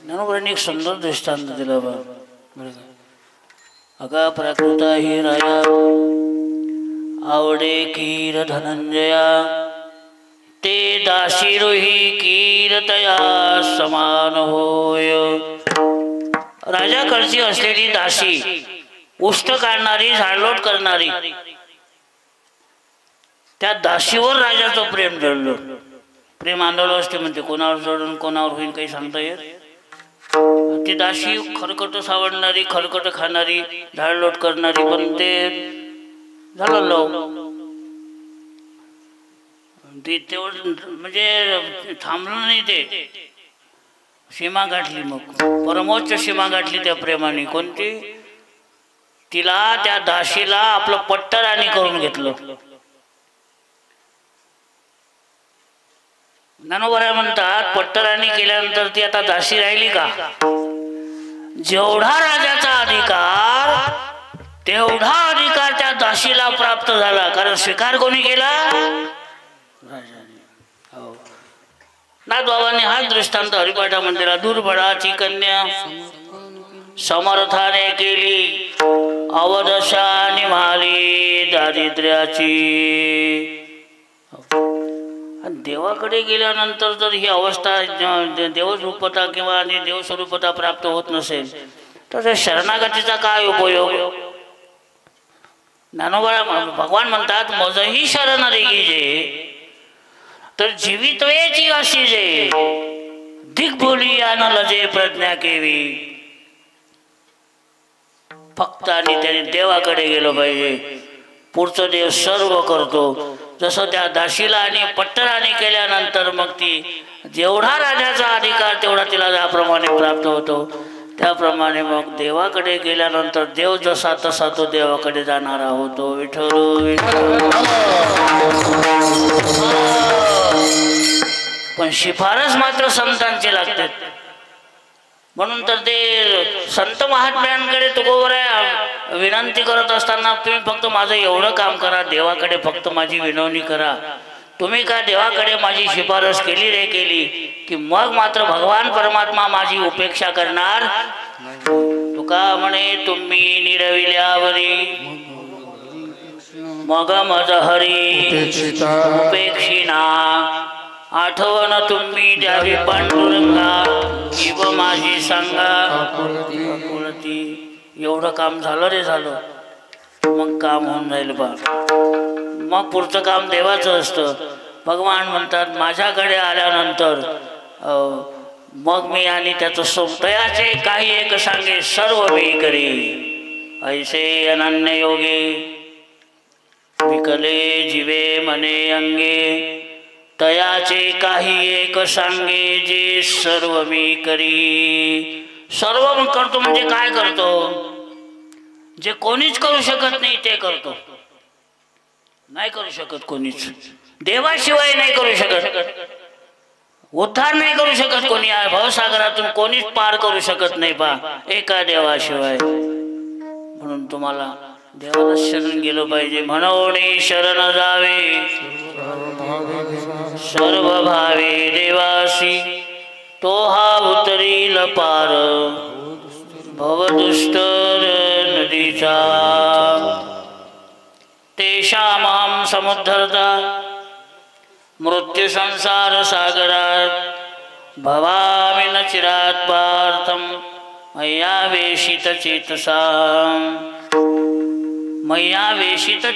ज्ञानोबांनी एक सुंदर दृष्टांत दिला बरं का. अगा प्राकृता ही राया आवडे कीर धनंजया, ते दासी रोही कीरतया समान होय. राजाकडची असलेली दासी, उष्ट काढणारी, झाडलोट करणारी, त्या दासीवर राजाचं प्रेम जडलं. प्रेम आंदोलन असते म्हणते, कोणावर जडून कोणावर होईल काही सांगता येत. ती दासी खरकट सावडणारी, खरकट खाणारी, झाडलोट करणारी, पण ते झालं लव. ती तेवढं म्हणजे थांबलं नाही, ते सीमा गाठली. मग परमोच्च सीमा गाठली त्या प्रेमाने. कोणती? तिला, त्या दासीला आपलं पट्टराणी करून घेतलं. ज्ञानोबा म्हणतात पट्टराणी केल्यानंतर ती आता दासी राहिली का? जेवढा राजाचा अधिकार तेवढा अधिकार त्या दासीला प्राप्त झाला. कारण स्वीकार कोणी केला? राजाने. नाथबाबांनी हा दृष्टांत हरिपाठामध्ये दिला. दुर्बळाची कन्या समर्थाने केली, अवदशा निभाली दारिद्र्याची. देवाकडे गेल्यानंतर जर ही अवस्था देवरूपता किंवा देवस्वरूपता प्राप्त होत नसेल तर शरणागतीचा काय उपयोग? ज्ञानोबा भगवान म्हणतात मजही शरण रेगी तर जीवित वेची अशी जे दिग्भोली यान लजे प्रज्ञा केवी. फक्त आणि त्याने देवाकडे गेलो पाहिजे. पुढचं देव सर्व करतो. जसं त्या दासीला आणि पट्टराणी केल्यानंतर मग ती जेवढा राजाचा अधिकार तेवढा तिला ज्याप्रमाणे प्राप्त होतो त्याप्रमाणे मग देवाकडे गेल्यानंतर देव जसा तसा तो देवाकडे जाणारा होतो. विठ्ठल विठ्ठल. पण शिफारस मात्र संतांची लागते. म्हणून तर ते संत महात्म्यांकडे तुकोबराया विनंती करत असताना तुम्ही फक्त माझं एवढं काम करा, देवाकडे फक्त माझी विनवणी करा. तुम्ही का देवाकडे माझी शिफारस केली रे केली की मग मात्र भगवान परमात्मा माझी उपेक्षा करणार. तुका म्हणे तुम्ही निरविल्यावरी मग मज हरी उपेक्षिना. आठवण तुम्ही द्यावी पांडुरंगा इव माझी सांगा. एवढं काम झालं रे झालं मग काम होऊन जाईल बा. मग पुढचं काम देवाचं असतं. भगवान म्हणतात माझ्याकडे आल्यानंतर मग मी आणि त्याचं सोमतयाचे काही एक सांगे सर्व मी करी. ऐसे अनन्य योगे विकले जीवे मने अंगे तयाचे काही एक सांगे जे सर्व मी करी. सर्व करतो म्हणजे काय करतो? जे कोणीच करू शकत नाही ते करतो. नाही करू शकत कोणीच. देवाशिवाय नाही करू शकत. उद्धार नाही करू शकत कोणी. भवसागरातून कोणीच पार करू शकत नाही पा एका देवाशिवाय. म्हणून तुम्हाला देवाला शरण गेलं पाहिजे. म्हणून शरण जावे सर्व भावे देवासी तो हा उतरील पार भवदुष्टर नदीचा. तेषामां समुद्धरता मृत्यू संसार सागरात भवामि न चिरात पार्थम मय्या वेशित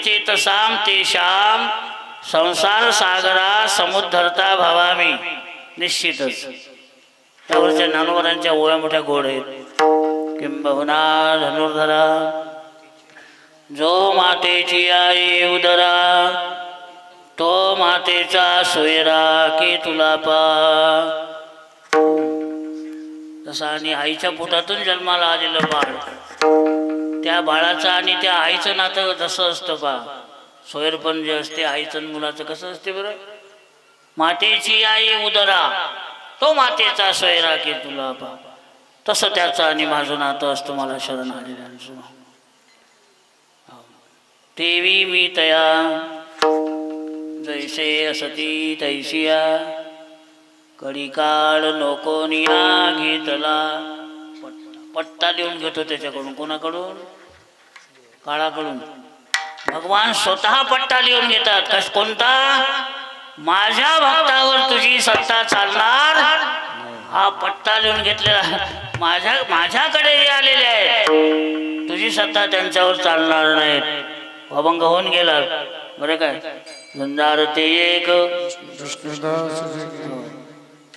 चेतसाम तेषाम संसार सागरा समुद्धरता भवामी. निश्चितच त्यावरच्या ज्ञानोबरांच्या ओळ्या मोठ्या गोड आहेत. किंबहुना धनुर्धरा जो मातेची आई उदरा तो मातेचा सोयरा की तुला पा. तसा आणि आईच्या पोटातून जन्माला आलेलं बाळ, त्या बाळाचं आणि त्या आईचं नातं जसं असतं पा. सोयरपण जे असते आईचं मुलाचं कसं असते बरं. मातेची आई उदरा तो मातेचा सोयरा की तुला पा. तसं त्याचं आणि माझं नातं असतं मला शरण आलेल्यांचं. देवी मी तया जैसे असती तैसिया कडिकाळ नोकोनिया घेतला. पट्टा लिहून घेतो त्याच्याकडून. कोणाकडून? काळाकडून. भगवान स्वतः पट्टा लिहून घेतात. कस कोणता? माझ्या भक्तावर तुझी सत्ता चालणार. हा पट्टा लिहून घेतलेला माझ्याकडे जे आलेले आहेत तुझी सत्ता त्यांच्यावर चालणार नाहीत. अभंग होऊन गेला बरं काय. गंधार ते एक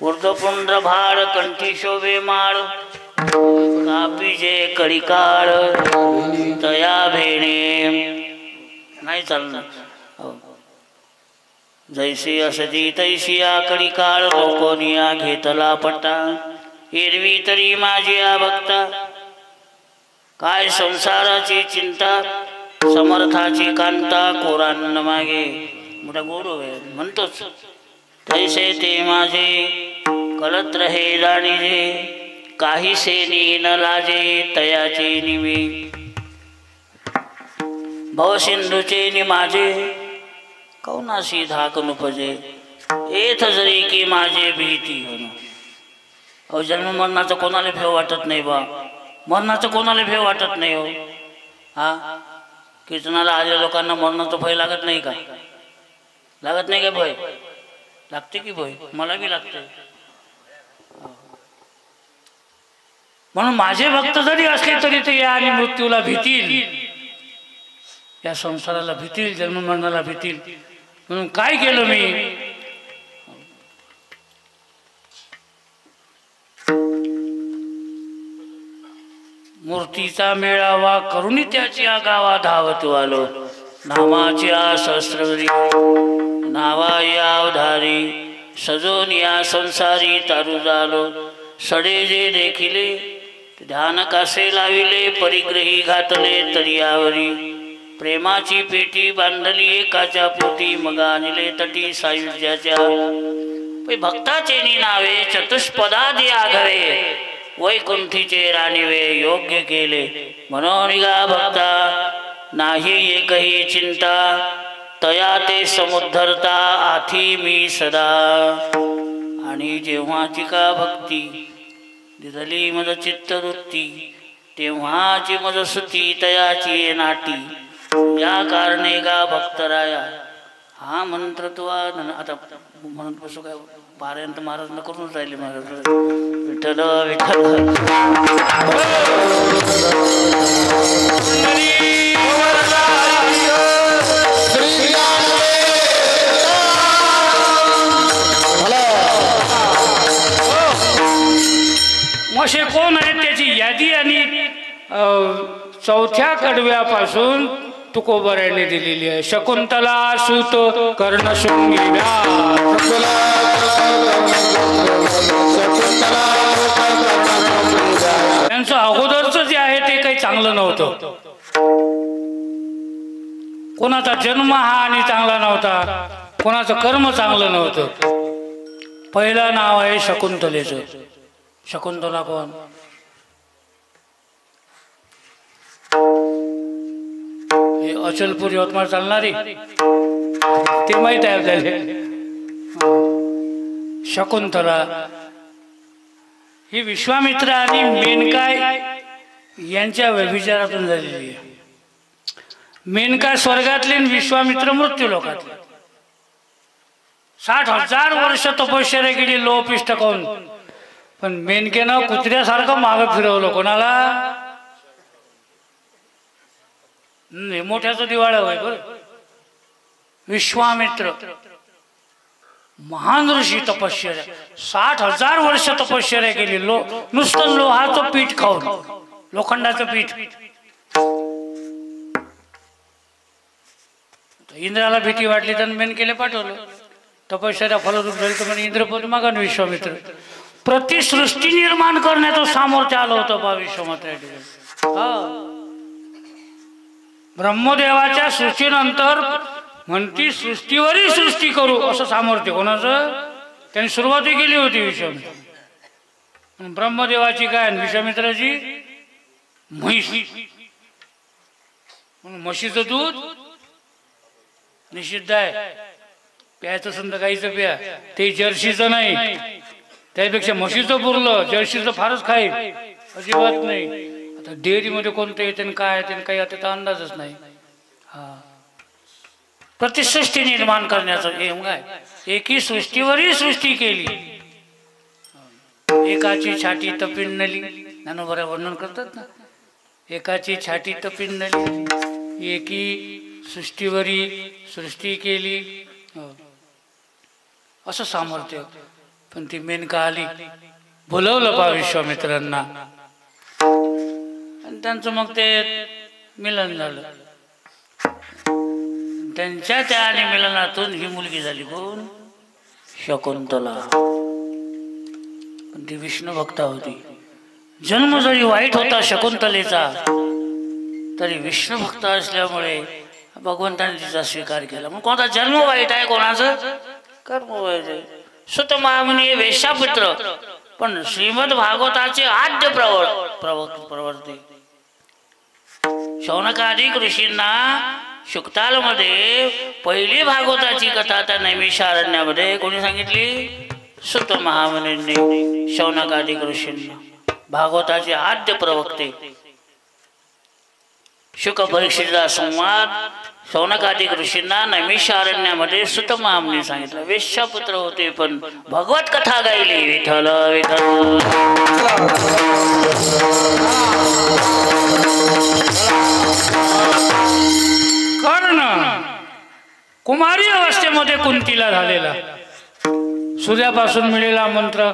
ऊर्ध्वपुंड्र भाड कंठी शोभे माळ कापी जे कडिकाळ तया भेणे. नाही चालणार. जैसी असती तैसिया कडिकाळ लोकोनिया घेतला पट्टा. एरवी तरी माझी भक्ता काय संसाराची चिंता समर्थाची कांता कोरांना मागे. मोठा गोड म्हणतोच. तैसे ते माझे कळत रहे जाणीजे काही सेनी न लाजे तयाचे निमी. भवसिंधूचे नि माझे कौनाशी धाक नुपजे येथ जरी की माझे भीती. अहो जन्म मरणाचं कोणाला भेव वाटत नाही बा. मरणाचं कोणाला भेव वाटत नाही हो. हा कीर्तनाला आलेल्या लोकांना मरणाचं भय लागत नाही का? लागत नाही का भय? लागते की भय? मला बी लागते. म्हणून माझे भक्त जरी असले तरी ते या आणि मृत्यूला भीतील, या संसाराला भीतील, जन्म मरणाला भीतील. म्हणून काय केलं मी? मूर्तीचा मेळावा करुणी त्याची गावा धावत आलो. नामाच्या सहस्रवरी नावा या अवधारी सजून या संसारी तारू झालो. सडे जे देखिले ध्यान कासे लाविले परिग्रही घातले तरियावरी. प्रेमाची पेटी बांधली एकाच्या पोटी मग आणले तटी सायुज्याच्या. भक्ताचे नावे चतुष्पदादी आघळे वैकुंठीचे राणीवे योग्य केले. म्हणून गा भक्ता नाही एकही चिंता तया ते समुद्धरता आथी मी सदा. आणि जेव्हाची का भक्ती दिसली मज चित्तवृत्ती तेव्हाची मज सुती तयाची नाटी. या कारणे गा भक्तराया हा मंत्र तो आता म्हणत बसू काय पारायण महाराज न करूनच राहिले. महाराज विठ्ठल विठ्ठल असे कोण आहेत त्याची यादी आणि चौथ्या कडव्यापासून तुकोबऱ्याने दिलेली आहे. शकुंतला सूत कर्णशृंगी त्यांचं अगोदरच जे आहे ते काही चांगलं नव्हतं. कोणाचा जन्म हा आणि चांगला नव्हता, कोणाचं कर्म चांगलं नव्हतं. पहिलं नाव आहे शकुंतलेचं. शकुंतला कोण? हे अचलपूर यवतमाळ चालणारी ते माहीत आहे आपल्याला. शकुंतला ही विश्वामित्र आणि मेनका यांच्या व्यभिचारातून झालेली आहे. मेनका स्वर्गातले, विश्वामित्र मृत्यू लोकातले. 60,000 वर्ष तपश्चर्या केली लोपिष्ट करून, पण मेनकेनं कुत्र्यासारखं मागं फिरवलं. कोणाला? मोठ्याचं दिवाळं होय बरं. विश्वामित्र महान ऋषी तपश्चर्या 60,000 वर्ष तपश्चर्या केली. नुसतं लोहाचं पीठ खाऊन, लोखंडाचं पीठ. इंद्राला भीती वाटली तर मेनकेले पाठवलं. तपश्चर्या फलरूप झाली तर म्हणजे इंद्रपद मागा विश्वामित्र. प्रतिसृष्टी निर्माण करण्याचं सामर्थ्य आलं होतं बा विश्वामित्र. ब्रह्मदेवाच्या सृष्टीनंतर म्हणती सृष्टीवरही सृष्टी करू असं सामर्थ्य कोणाचं? त्यांनी सुरुवाती केली होती विश्वामित्र. ब्रह्मदेवाची काय विश्वामित्राची म्हैस. म्हशीचं दूध निषिद्ध आहे, प्यायचं संत गाईचं प्या, ते जर्शीचं नाही. त्यापेक्षा म्हशीचं पुरलं, जर्शीचं फारच खाईल अजिबात नाही. आता डेअरीमध्ये कोणतं येते काय येते काही त्याचा अंदाजच नाही. हा प्रतिसृष्टी निर्माण करण्याचं हे काय, एकी सृष्टीवरही सृष्टी केली. एकाची छाती तपिंडली, ज्ञानोबा वर्णन करतात ना, एकाची छाती तपिंडली, एकी सृष्टीवरी सृष्टी केली असं सामर्थ्य. पण ती मेनका आली, बोलवलं पा विश्वामित्रांना, आणि त्यांचं मग ते मिलन झालं. त्यांच्या त्या आणि मिलनातून ही मुलगी झाली. कोण? शकुंतला. पण ती विष्णू भक्ता होती. जन्म जरी वाईट होता शकुंतलेचा, तरी विष्णू भक्त असल्यामुळे भगवंताने तिचा स्वीकार केला. मग कोणाचा जन्म वाईट आहे, कोणाचं कर्म वाईट आहे. सुत महामुनी वेश्यापुत्र, पण श्रीमद भागवताचे आद्य प्रवर्ते. शौनकादिक ऋषींना शुक्तालमध्ये पहिली भागवताची कथा त्या नैमिषारण्यामध्ये कोणी सांगितली? सुत महामुनींनी शौनकादिक ऋषींना. भागवताचे आद्य प्रवक्ते. शुक परीक्षेचा संवाद शौनकादिक ऋषींना नैमिषारण्यामध्ये सुत महामुनी सांगितलं. वेश्यापुत्र होते पण भगवत कथा गायली. विठ्ठल विठ्ठल. कर्ण कुमारी अवस्थेमध्ये कुंतीला झालेला, सूर्यापासून मिळालेला मंत्र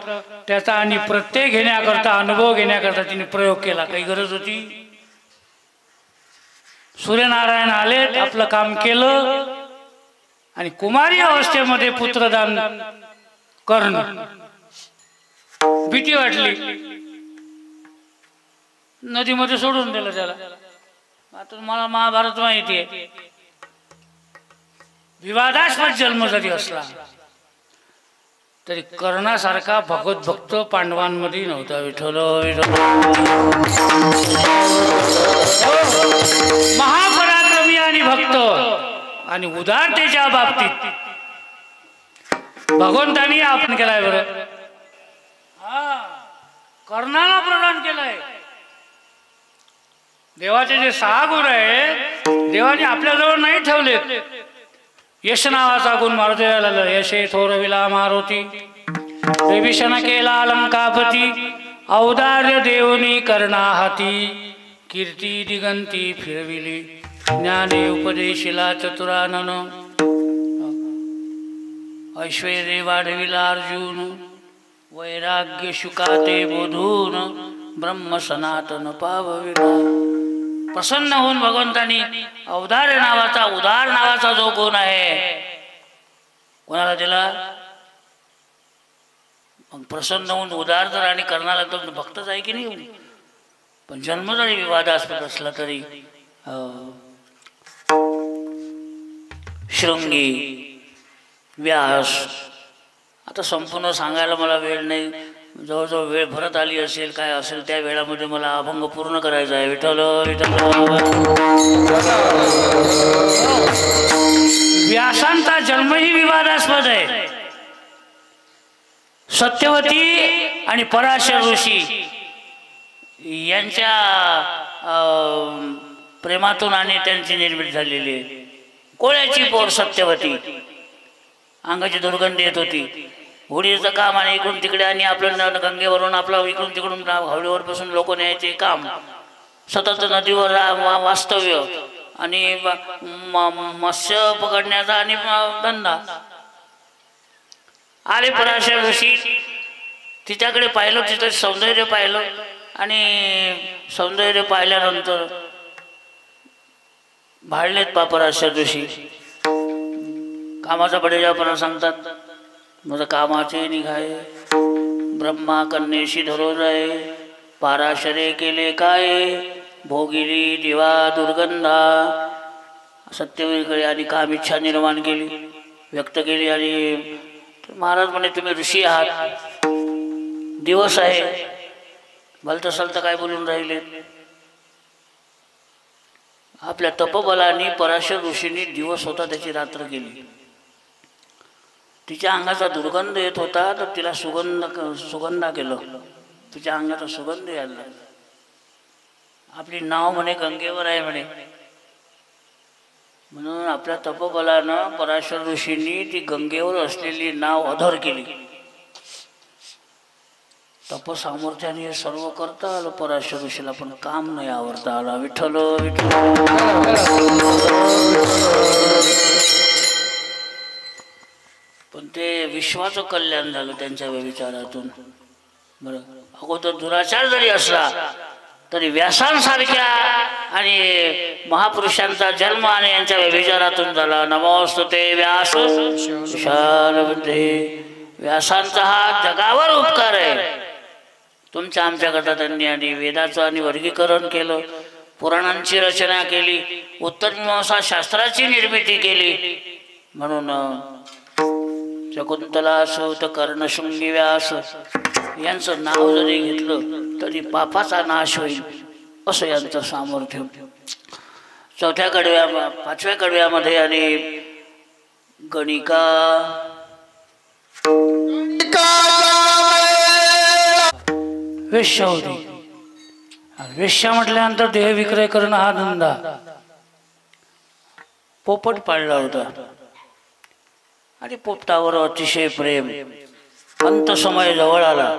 त्याचा आणि प्रत्यय घेण्याकरता, अनुभव घेण्याकरता तिने प्रयोग केला. काही गरज होती? सूर्यनारायण आले, आपलं काम केलं, आणि कुमारी अवस्थेमध्ये पुत्रदान कर्ण. भीती वाटली, नदीमध्ये सोडून दिलं त्याला. आता मला महाभारत माहिती आहे. विवादास्पद जन्म जरी असला तरी कर्णासारखा भगवत भक्त पांडवांमध्ये नव्हता. विठ्ठल महापराक्रमी आणि भक्त आणि उदारतेच्या बाबतीत भगवंतानी आपण केलाय. बरं, कर्णाला प्रदान केलाय. देवाचे जे 6 गुण आहेत देवाने आपल्याजवळ नाही ठेवलेत. यश नावाचा गुण मारुतीला, यशे थोरविला मारुती, विभीषण केला अलंकापती, औदार्य देवनी कर्णा हाती, कीर्ती दिगंती फिरविली, ज्ञाने उपदेशिला चतुरानन, ऐश्वर्य वाढविला अर्जुन, वैराग्य शुकाते बोधून, ब्रह्म सनातन पावविला. प्रसन्न होऊन भगवंतानी औदार्य नावाचा, उदार नावाचा जो गुण आहे कोणाला दिला? मग प्रसन्न होऊन उदार तर आणि कर्णाला तर भक्तच आहे की नाही. पण जन्म जरी विवादास्पद असला तरी शृंगी, व्यास, आता संपूर्ण सांगायला मला वेळ नाही. जवळजवळ वेळ भरत आली असेल, काय असेल त्या वेळामध्ये मला अभंग पूर्ण करायचा आहे. विठ्ठल विठ्ठल. व्यासांचा जन्मही विवादास्पद आहे. सत्यवती आणि पराशर ऋषी यांच्या प्रेमातून आणि त्यांची निर्मिती झालेली आहे. कोळ्याची पोर सत्यवती अंगाची दुर्गंधी येत होती. होडीचं काम आणि इकडून तिकडे आणि आपलं गंगेवरून आपलं इकडून तिकडून होडीवर बसून लोक न्यायचे काम, सतत नदीवर वास्तव्य आणि मत्स्य पकडण्याचा आणि धंदा. आले पराशर ऋषी, तिच्याकडे पाहिलं, तिचं सौंदर्य पाहिलं आणि सौंदर्य पाहिल्यानंतर भाळलेत पराशर ऋषी. कामाचा बडेजापणा सांगतात. माझं कामाचे निघाय ब्रह्मा कन्येशी धरून आहे, पाराशरे केले काय भोगिली दिवा दुर्गंधा. सत्यवीरकडे आणि काम इच्छा निर्माण केली, व्यक्त केली. आणि महाराज म्हणे तुम्ही ऋषी आहात, दिवस आहे, भलतं सलतं काय बोलून राहिले. आपल्या तपबलाने पराशर ऋषींनी दिवस होता त्याची रात्र केली. तिच्या अंगाचा दुर्गंध येत होता तर तिला सुगंधा केलं, तिच्या अंगाचा सुगंध यायला लागला. आपली नाव म्हणे गंगेवर आहे म्हणे, म्हणून आपल्या तपबलानं पराशर ऋषींनी ती गंगेवर असलेली नाव अधर केली. तपसामर्थ्याने हे सर्व करता आलं पराशर ऋषीला, पण काम नाही आवडता आला. विठ्ठल पण ते विश्वाचं कल्याण झालं त्यांच्या विचारातून. बरं, अगोदर दुराचार जरी असला तरी व्यासांसारख्या आणि महापुरुषांचा जन्म आणि यांच्या विचारातून झाला. नमोस्तुते व्यास विशालबुद्धे. व्यासांचा हा जगावर उपकार आहे. तुमच्या आमच्याकरता त्यांनी आणि वेदाचं आणि वर्गीकरण केलं, पुराणांची रचना केली, उत्तर मीमांसा शास्त्राची निर्मिती केली. म्हणून शकुंतला असो तर कर्णशृंगी व्यास यांचं नाव जरी घेतलं तरी पापाचा नाश होईल असं यांचं सामर्थ्य. चौथ्या कडव्या 5व्या कडव्यामध्ये आणि गणिका वेश्या होती. वेश्या म्हटल्यानंतर देह विक्रय करणं हा धंदा. पोपट पाळला होता आणि पोपटावर अतिशय प्रेम. अंत समय जवळ आला,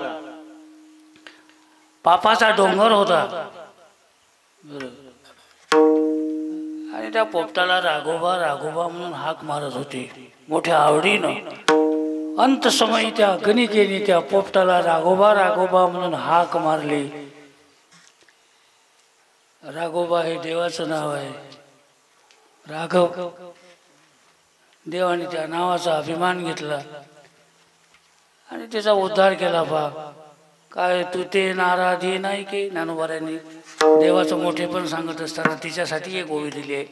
पापाचा डोंगर होता. आणि त्या पोपटाला राघोबा राघोबा म्हणून हाक मारत होते मोठ्या आवडीनं. अंत समय त्या गणिकेने त्या पोपटाला राघोबा राघोबा म्हणून हाक मारली. राघोबा हे देवाचं नाव आहे. राघव, देवाने त्या नावाचा अभिमान घेतला आणि त्याचा उद्धार केला. पा काय तू ते नाराधी नाही की ज्ञानोबाऱ्यांनी देवाचं मोठे पण सांगत असताना तिच्यासाठी एक ओवी दिली आहे.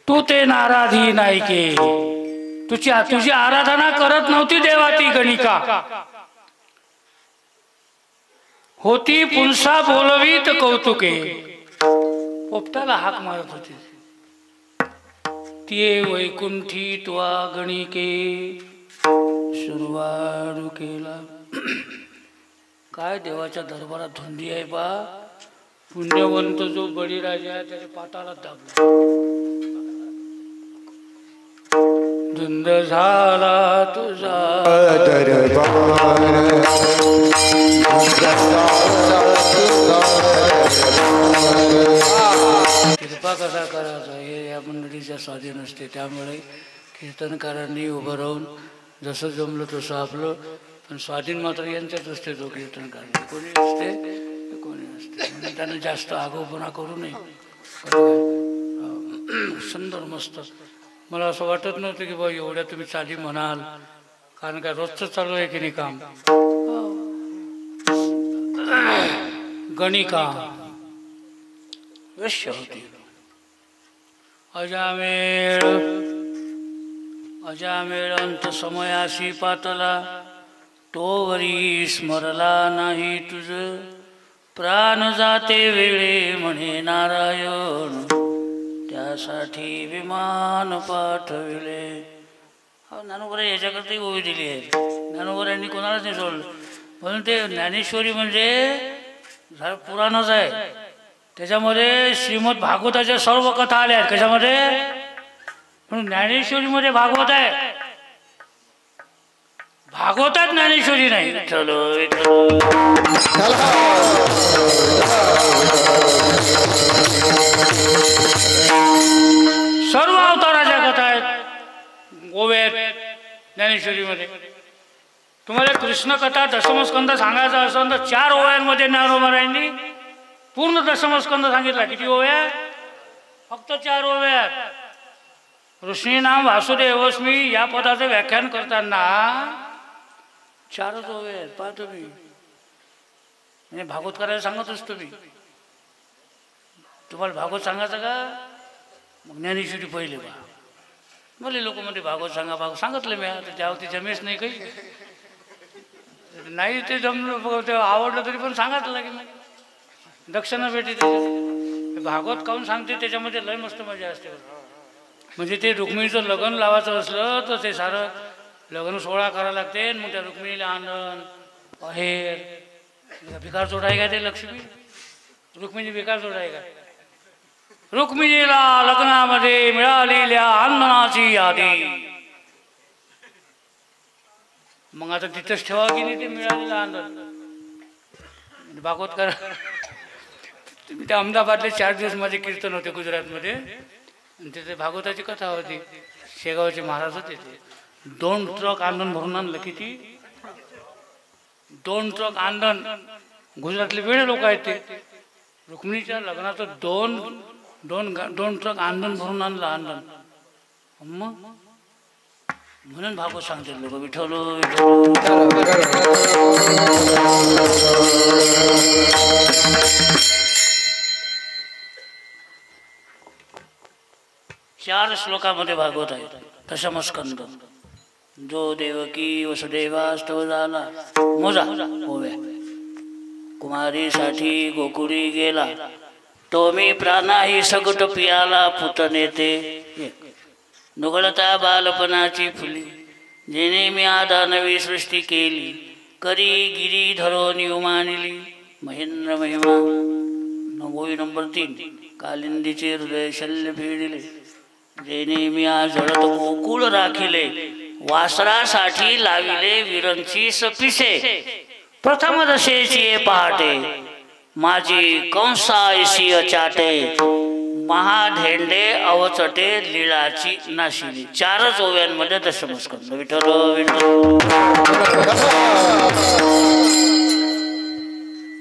तू ते नाराधी नाही की, तुझी आराधना करत नव्हती देवा ती गणिका, होती पुनसा बोलवीत कौतुके. पोपटाला हाक मारत होती. ते वैकुंठी त्वा गणिके सुरवाडू केला. काय देवाच्या दरबारात धुंदी आहे बा. पुण्यवंत जो बळीराजा आहे त्याच्या पाताळात दाबला. धुंद झाला तुझा कृपा कसा करायचा हे या मंडळीच्या स्वाधीन असते. त्यामुळे कीर्तनकारांनी उभं राहून जसं जमलं तसं आपलं, पण स्वाधीन मात्र यांच्यात असते. जो कीर्तनकार कोणी असते कोणी असते, म्हणजे त्यानं जास्त आगाऊपणा करू नये. सुंदर मस्त. मला असं वाटत नव्हतं की बा एवढ्या तुम्ही चाली म्हणाल, कारण काय रोजचं चालू आहे की नाही काम. गणिका वेश्या होती. अजामेळ अंत समयासी पातला, तोवरी स्मरला नाही तुझ, प्राण जाते वेळे म्हणे नारायण, त्यासाठी विमान पाठविले. ज्ञानोबरांनी याच्याकरता ओवी दिली आहे. ज्ञानोबरांनी कोणालाच नाही सोडलं. म्हणून ते ज्ञानेश्वरी म्हणजे पुराणच आहे. त्याच्यामध्ये श्रीमद भागवताच्या सर्व कथा आल्या आहेत. कशामध्ये? म्हणून ज्ञानेश्वरीमध्ये भागवत आहे. भागवतात ज्ञानेश्वरी नाही. विठ्ठल विठ्ठल. सर्व अवताराच्या कथा आहेत गोव्यात ज्ञानेश्वरीमध्ये. तुम्हाला कृष्ण कथा दशमस्कंद सांगायचा असेल तर 4 ओव्यांमध्ये ज्ञानोबारायांनी पूर्ण दशमस्कंद सांगितला. किती ओव्या? फक्त 4 ओव्यात. ऋषी नाम वासुदेवस्मी या पदाचं व्याख्यान करताना 4च ओव्या आहेत. पहा तुम्ही, म्हणजे भागवत करायला सांगत असतो मी. तुम्हाला भागवत सांगायचं का? मग ज्ञानेश्वरी पहिले बा. मला लोक म्हणते भागवत सांगा, भागवत सांगितलं मी. आता त्यावरती जमेच नाही काही. नाही ते जमलं, ते आवडलं तरी पण सांगायचं लागेल. दक्षिणा भेटे भागवत काहून सांगते, त्याच्यामध्ये लय मस्त मजा असते. म्हणजे ते रुक्मिणीचं लग्न लावायचं असलं तर ते सारं लग्न सोहळा करायला लागते. मग त्या रुक्मिणीला आनंद अहेर भिकार जोडाय का ते लक्ष्मी. रुक्मिणी भिकार जोडाय का? रुक्मिणीला लग्नामध्ये मिळालेल्या आनंदाची यादी. मग आता तिथंच ठेवा की नाही ते मिळालेला आनंद. भागवत करा. तुम्ही त्या अहमदाबादले 4 दिवस माझे कीर्तन होते गुजरातमध्ये, आणि तिथे भागवताची कथा होती. शेगावचे महाराज होते. ते 2 ट्रक आंदण भरून आणलं. किती? 2 ट्रक आंदण. गुजरातले वेळे लोक आहेत ते. रुक्मिणीच्या लग्नाचं 2 ट्रक आंदण भरून आणलं. आंदण मग म्हणून भागवत सांगते लोक. विठ्ठल चार श्लोकामध्ये भागवत आहे. दशमस्कंद. जो देवकी वसुदेवास्तव झाला. मोजा होव्या. कुमारीसाठी गोकुळी गेला, तो मी प्राणाही सगट पियाला पुतने ते. नुगळता बालपणाची फुली, जेणे मी आदा नवी सृष्टी केली. करी गिरी धरोनी उमानिली, महेंद्र महिमा. ओवी नंबर 3. कालिंदीचे हृदय शल्य फेडिले, जेणे मी आज जळत गोकुळ राखिले. वासरासाठी लाविले विरंची सपिसे, प्रथम दशेची पहाटे. माझी कंसायशी अचाटे, महाधेंडे अवचटे लीळाची नाशिली. 4च ओव्यांमध्ये दशमस्कंद. विठ्ठल विठ्ठल.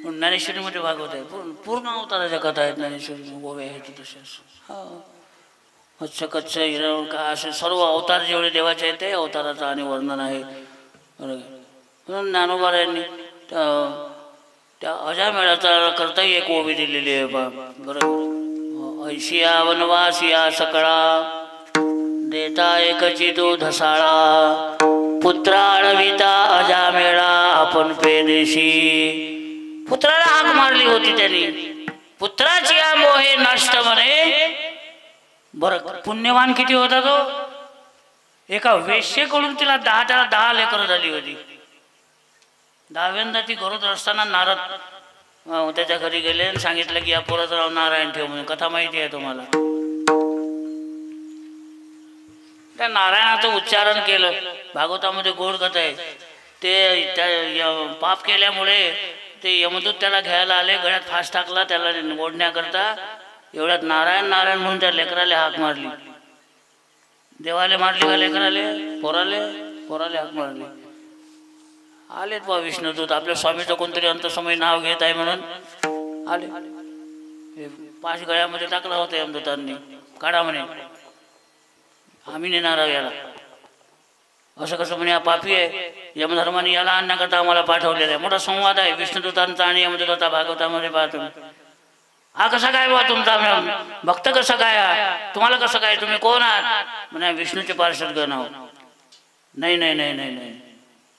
ज्ञानेश्वरीमध्ये भागवत आहे. पूर्ण अवताराच्या कथा आहेत ज्ञानेश्वरी. ओव्या आहेत तसेच. मत्स्य कच्छ हिरण का असे सर्व अवतार जेवढे देवाचे आहेत ते अवताराचं आणि वर्णन आहे. म्हणून ज्ञानोबारायांनी त्या अजामेळाचा करताही एक ओवी दिलेली आहे. बरोबर. ऐशिया वनवासिया सकळा, देता एकची तो धसाळा. पुत्राळविता अजामेळा आपण पेदेशी. पुत्राला हाक मारली होती त्यांनी. पुत्राची या मोहे नष्ट म्हणे. बरं, पुण्यवान किती होता तो? एका वेश्येकडून तिला 10 लेकरं झाली होती. 10व्यांदा ती गरोदर असताना नारद त्याच्या घरी गेले आणि सांगितलं की या पोराचं नाव नारायण ठेव म्हणून. कथा माहिती आहे तुम्हाला. त्या नारायणाचं उच्चारण केलं. भागवतामध्ये गोड कथा आहे. ते त्या पाप केल्यामुळे ते यमदूत त्याला घ्यायला आले. गळ्यात फास टाकला त्याला ओढण्याकरता. एवढ्यात नारायण नारायण म्हणून त्या लेकराले हाक मारली. देवाले मारली का लेकराले? पोराले हाक मारली. आलेत बा विष्णुदूत. आपल्या स्वामीचं कोणतरी अंतसमय नाव घेत आहे म्हणून आले. पाश गळ्यामध्ये टाकला होता यमदूतांनी. काढा म्हणे, आम्ही नेणार आहोत याला. असं कसं म्हणे, हा पापी आहे. यमधर्माने याला आणण्याकरता आम्हाला पाठवलेलं आहे. मोठा संवाद आहे विष्णुदूतांचा आणि यमदूतांचा भागवतामध्ये पाहतो. हा कसा काय बा तुमचा भक्त? कसं काय? तुम्हाला कसं काय? तुम्ही कोण आहात? म्हणे विष्णूचे पार्षद गण आहोत. नाही नाही नाही नाही नाही,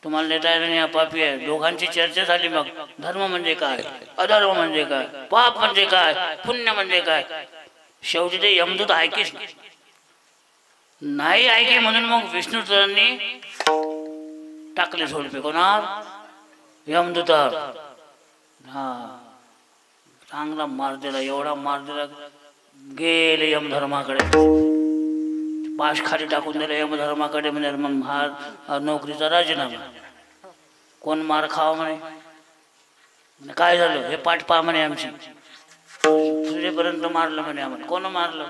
तुम्हाला नेता येणार नाही, हा पापी आहे. दोघांची चर्चा झाली. मग धर्म म्हणजे काय, अधर्म म्हणजे काय, पाप म्हणजे काय, पुण्य म्हणजे काय. शेवटी ते यमदूत ऐकेच नाही ऐके. म्हणून मग विष्णुदूतांनी टाकले झोडपे. कोणावर? यमदूतावर. हा, चांगला मार दिला. एवढा मार दिला गेले यमधर्माकडे. पाश खाली टाकून दिला यमधर्माकडे. म्हणजे मग हा नोकरीचा राजीनामा. कोण मार खावा म्हणे. म्हणे काय झालं, हे पाठ पहा म्हणे आमची. सूर्यपर्यंत मारलं म्हणे आम्हाला. कोण मारलं,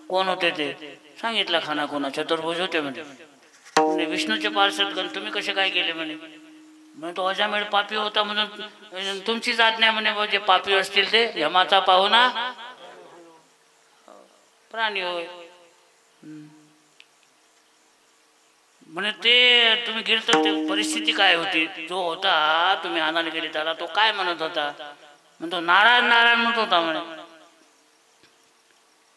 कोण होते ते सांगितलं. खाना कोणा चतुर्भुज होते म्हणे. विष्णूचे पार्षदगण तुम्ही कसे काय केले म्हणे. म्हणजे तो अजामेळ पापी होता म्हणून तुमचीच आज्ञा म्हणे. जे पापी असतील ते यमाचा पाहुणा प्राणी होय म्हणे. ते तुम्ही गेल तर ते परिस्थिती काय होती. जो होता तुम्ही आणायला गेले त्याला तो काय म्हणत होता. म्हणतो नारायण नारायण म्हणत होता म्हणे.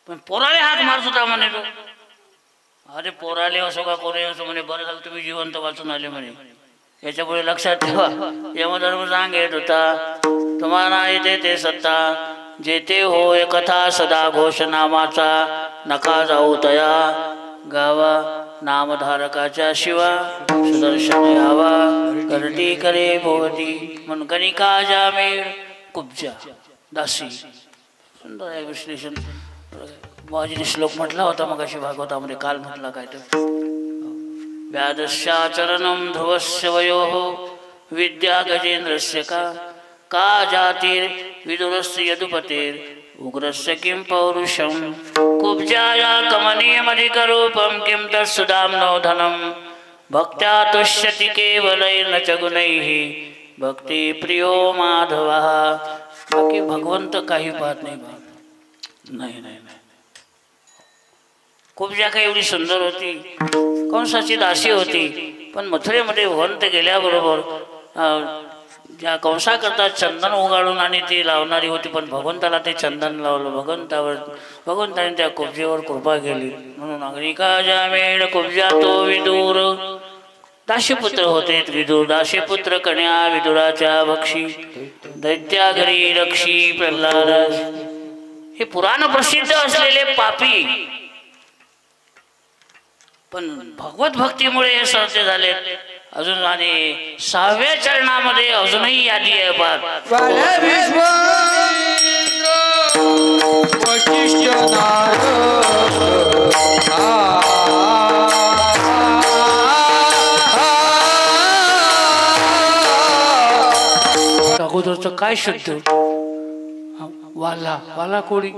पण पोराले हात मारत होता म्हणे तो. अरे पोराले असो का कोणी असो म्हणे, बरं झालं तुम्ही जिवंत वाचून आले म्हणे. याच्यापुढे लक्षात ठेवा, यमधर्म सांगत होता तुम्हाला येते ते सत्ता जेते होय कथा सदा घोष नामाचा नका जाऊ तया गावा नामधारकाच्या शिवा सुदर्शन यावा करती करे भोवती म्हणून गणिका जामेळ कुब्जा दासी. सुंदर आहे विश्लेषण. बाबाजीने श्लोक म्हटला होता मग अशी भागवतामध्ये, काल म्हटला काय तर. व्यादस्याचरणं ध्रुवस्य वयोः विद्या गजेंद्रस्य का जातिर्विदुरस्य यदुपतेर् उग्रस्य किं पौरुषं कुब्जाया कमनीयमधिकरूपं किं तत्सुधाम्नो धनं भक्त्या तुष्यति केवलैर्न च गुणैः भक्तिप्रियो माधवः. बाकी भगवंत काही पाहत नाही. नाही नाही नाही. कुब्जा काही एवढी सुंदर होती, कंसाची दासी होती. पण मथुरेमध्ये वंत गेल्याबरोबर ज्या कंसाकरता चंदन उगाळून आणि ती लावणारी होती, पण भगवंताला ते चंदन लावलं. भगवंताने त्या कुब्जेवर कृपा केली. म्हणून अग्निका जामेळ कुब्जा तो विदूर. दाशीपुत्र होते विदूर. दाशीपुत्र कन्या विदुराच्या भक्षी दैत्या घरी रक्षी प्रल्हाद. हे पुराण प्रसिद्ध असलेले पापी पण भगवत भक्तीमुळे हे सरते झाले. अजून आणि 6व्या चरणामध्ये अजूनही यादी आहे. अगोदरचं काय शुद्ध वाला कोळी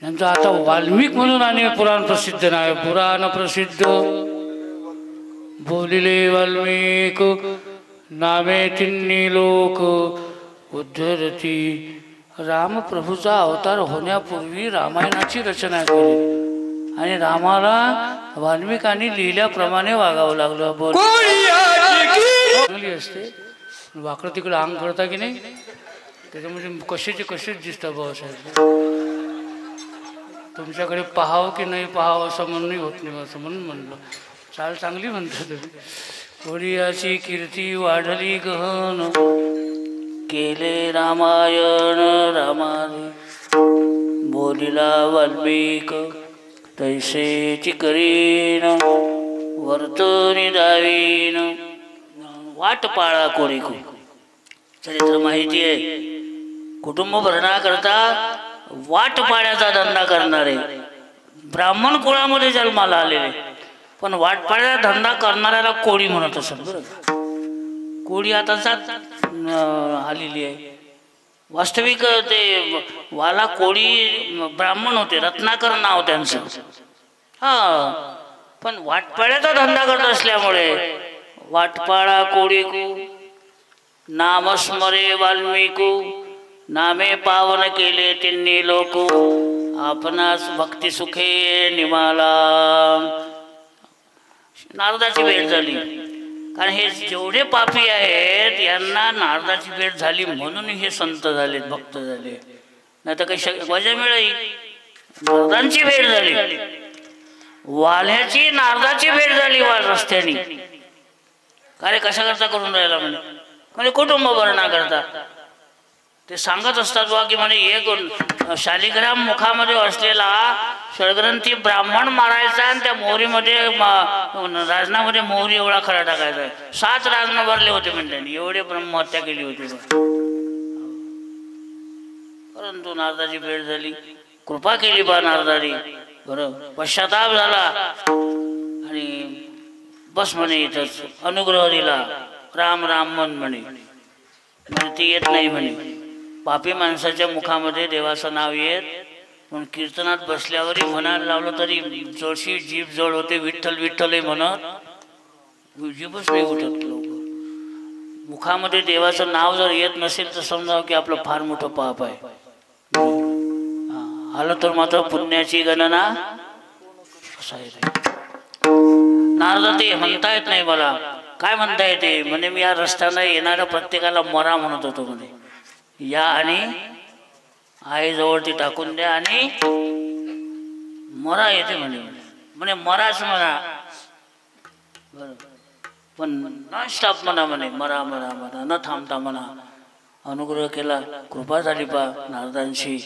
यांचं आता वाल्मिक म्हणून आणि पुराण प्रसिद्ध नाही. पुराण प्रसिद्ध बोलिले वाल्मिक नामे तिन्ही लोक उद्धरती. रामप्रभूचा अवतार होण्यापूर्वी रामायणाची रचना केली आणि रामाला वाल्मिकांनी लिहिल्याप्रमाणे वागावं लागलं. बोल चांगली असते. वाकडं तिकडं अंग करता की नाही, त्याच्यामध्ये कसेच दिसतं भाऊसाहेब. तुमच्याकडे पाहावं की नाही पाहावं असं म्हणूनही होत नाही, असं म्हणून म्हणलं. चाल चांगली म्हणता तुम्ही. बोलियाची कीर्ती वाढली गहन केले रामायण रामाने बोलिला वाल्मिक तैसेची करीन वर्तनी दावीन. वाट पाळा कोणी चरित्र माहिती आहे. कुटुंब भरण्याकरता वाट पाळ्याचा धंदा करणारे ब्राह्मण कुळामध्ये जन्माला आलेले, पण वाटपाड्याचा धंदा करणाऱ्याला कोळी म्हणत असत. बरं, कोळी आता जात आलेली आहे. वास्तविक ते वाला कोळी ब्राह्मण होते, रत्नाकर नाव त्यांचं. पण वाटपाड्याचा धंदा करत असल्यामुळे वाटपाळा कोळीकू नामस्मरे वाल्मिकू नामे पावन केले त्यांनी लोक आपणास भक्ती सुखे निमाला. नारदाची भेट झाली, कारण हे जेवढे पापी आहेत यांना नारदाची भेट झाली म्हणून हे संत झालेत, भक्त झाले. नाही तर काही मजा मिळाली. नारदांची भेट झाली, वाल्याची नारदाची भेट झाली रस्त्याने. कार्य कशा करता करून राहिला म्हणजे कुटुंब भरणा करता. ते सांगत असतात बा की म्हणे एक शालिग्राम मुखामध्ये असलेला षडग्रंथी ब्राह्मण मारायचा आणि त्या मोहरीमध्ये राजनामध्ये मोहरी एवढा खडा टाकायचा. 7 राजन भरले होते म्हणजे एवढे ब्रह्महत्या केली होती. परंतु नारदाची भेट झाली, कृपा केली बा नारदानी. बरं, पश्चाताप झाला आणि बस म्हणे इथंच अनुग्रह दिला. राम राम म्हणे म्हणजे ती येत नाही म्हणे. पापी माणसाच्या मुखामध्ये देवाचं नाव येत म्हणून कीर्तनात बसल्यावरही म्हणायला लावलं तरी जशी जीभ जड होते विठ्ठल विठ्ठल म्हणत जीभच नाही उठत लवकर. मुखामध्ये देवाचं नाव जर येत नसेल तर समजावं की आपलं फार मोठं पाप आहे. आलं तर मात्र पुण्याची गणना कसं आहे. नारदा ते म्हणता येत नाही मला. काय म्हणता येते म्हणे मी या रस्त्याला येणाऱ्या प्रत्येकाला मरा म्हणत होतो म्हणे. या आणि आईजवळ ती टाकून द्या आणि मरा येते म्हणे. म्हणे मराच म्हणा बरं पण न स्टॉप म्हणा म्हणे. मरा मरा मरा न थांबता म्हणा. अनुग्रह केला कृपा झाली पा नारदांशी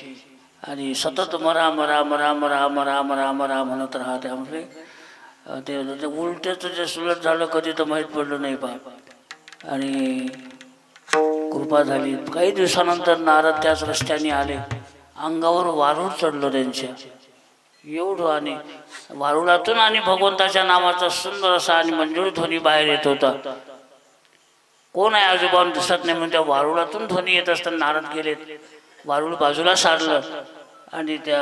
आणि सतत मरा मरा मरा मरा मरा मरा मरा म्हणत राहा. त्यामुळे ते उलट्याचं जे सुलट झालं कधी तर माहीत पडलं नाही पा. आणि कृपा झाली. काही दिवसानंतर नारद त्याच रस्त्याने आले. अंगावर वारूळ चढलं त्यांच्या एवढं आणि वारुळातून आणि भगवंताच्या नावाचा सुंदर असा आणि मंजूळ ध्वनी बाहेर येत होता. कोण आहे आजूबाजून दिसत नाही म्हणून त्या वारुळातून ध्वनी येत असताना नारद गेलेत. वारुळ बाजूला सारलं आणि त्या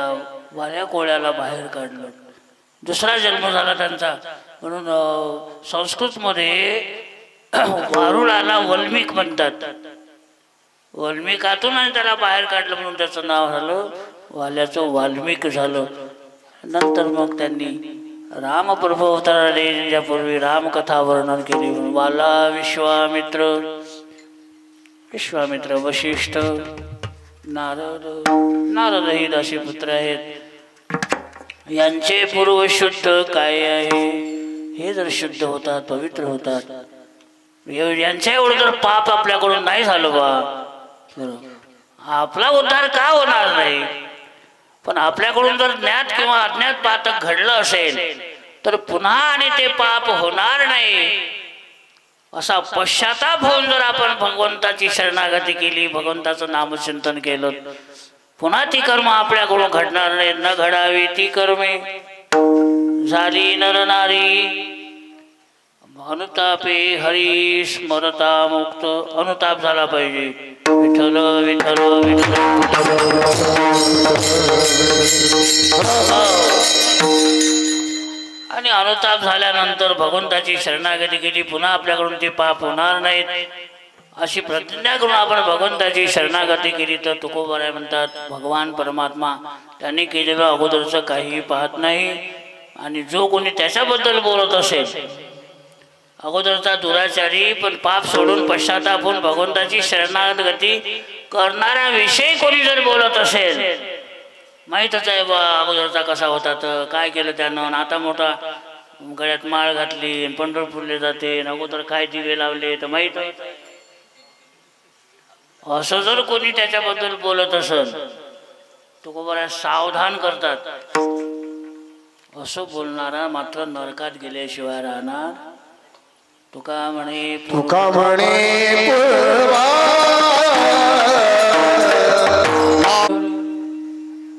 वाऱ्या कोळ्याला बाहेर काढलं. दुसरा जन्म झाला त्यांचा. म्हणून संस्कृतमध्ये वारुळाला वल्मिक म्हणतात. वल्मिकातून आणि त्याला बाहेर काढलं म्हणून त्याचं नाव झालं वाल्याचं वाल्मिक झालं. नंतर मग त्यांनी रामप्रभू अवताराने पूर्वी रामकथा वर्णन केली. वाला विश्वामित्र विश्वामित्र वशिष्ठ नारद नारद ही दासी पुत्र आहेत. यांचे पूर्व शुद्ध काय आहे हे जर शुद्ध होतात पवित्र होतात. यांच्या एवढं जर पाप आपल्याकडून नाही झालं बा आपला उद्धार का होणार नाही. पण आपल्याकडून जर ज्ञात किंवा अज्ञात पातक घडलं असेल तर पुन्हा आणि ते पाप होणार नाही असा पश्चाताप होऊन जर आपण भगवंताची शरणागती केली भगवंताचं नामचिंतन केलं पुन्हा ती कर्म आपल्याकडून घडणार नाही. न घडावी ती कर्मे झाली नर नारी अनुतापे हरी स्मरता मुक्त. अनुताप झाला पाहिजे. विठ्ठल विठ्ठल विठ्ठल. आणि अनुताप झाल्यानंतर भगवंताची शरणागती केली पुन्हा आपल्याकडून ते पाप होणार नाहीत अशी प्रतिज्ञा करून आपण भगवंताची शरणागती केली तर तुकोबाराय म्हणतात भगवान परमात्मा त्यांनी केलेलं अगोदरचं काहीही पाहत नाही. आणि जो कोणी त्याच्याबद्दल बोलत असेल अगोदरचा दुराचारी पण पाप सोडून पश्चाताप होऊन भगवंताची शरणागती करणाऱ्याविषयी कोणी जर बोलत असेल माहीतच आहे बा अगोदरचा कसा होता तर काय केलं त्यानं. आता मोठा गळ्यात माळ घातली पंढरपूरले जाते अगोदर काय दिवे लावले तर माहीत आहे. असं जर कोणी त्याच्याबद्दल बोलत असेल तुकोबाराय सावधान करतात. असं बोलणारा मात्र नरकात गेल्याशिवाय राहणार. तुका म्हणे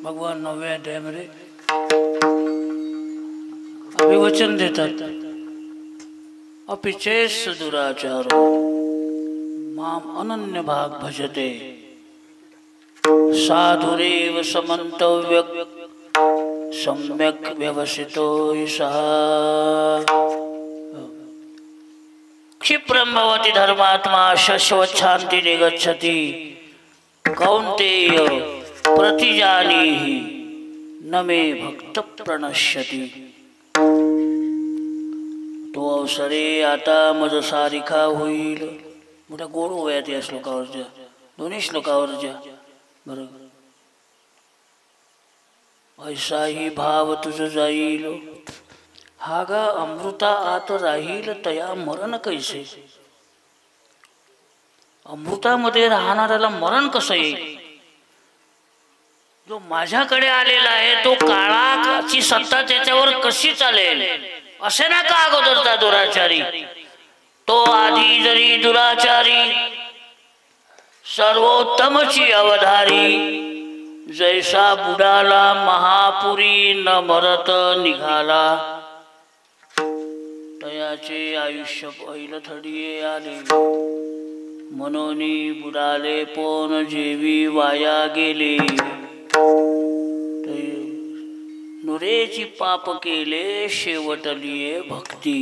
भगवान 9व्या अध्यायामध्ये अभिवचन देतात. अपिचेस दुराचार माम अनन्य भाग भजते साधुरेव समंतव्य सम्यक व्यवसितो सहा. क्षिप्रं भवति धर्मात्मा शश्वत् शांति निगच्छति कौन्तेय प्रतिजानीहि न मे भक्त प्रणश्यति. तो अवसरे आता मज सारिखा होईल. मोठ्या गोड वयात या श्लोकावरच्या दोन्ही श्लोकावरच्या बरोबर. ऐसाही भाव तुझ जाईल हा गा अमृता आत राहील तया मरण कैसे. अमृतामध्ये राहणाऱ्याला मरण कसं येईल. जो माझ्याकडे आलेला आहे तो काळाची सत्ता त्याच्यावर कशी चालेल असे ना का अगोदरचा दुराचारी. तो आधी जरी दुराचारी सर्वोत्तमची अवधारी जैसा बुडाला महापुरी न मरत निघाला तयाचे आयुष्य पहिलं थडिये आले मनोनी बुडाले पण जेवी वाया गेले नुरेची पाप केले शेवटलिये भक्ती.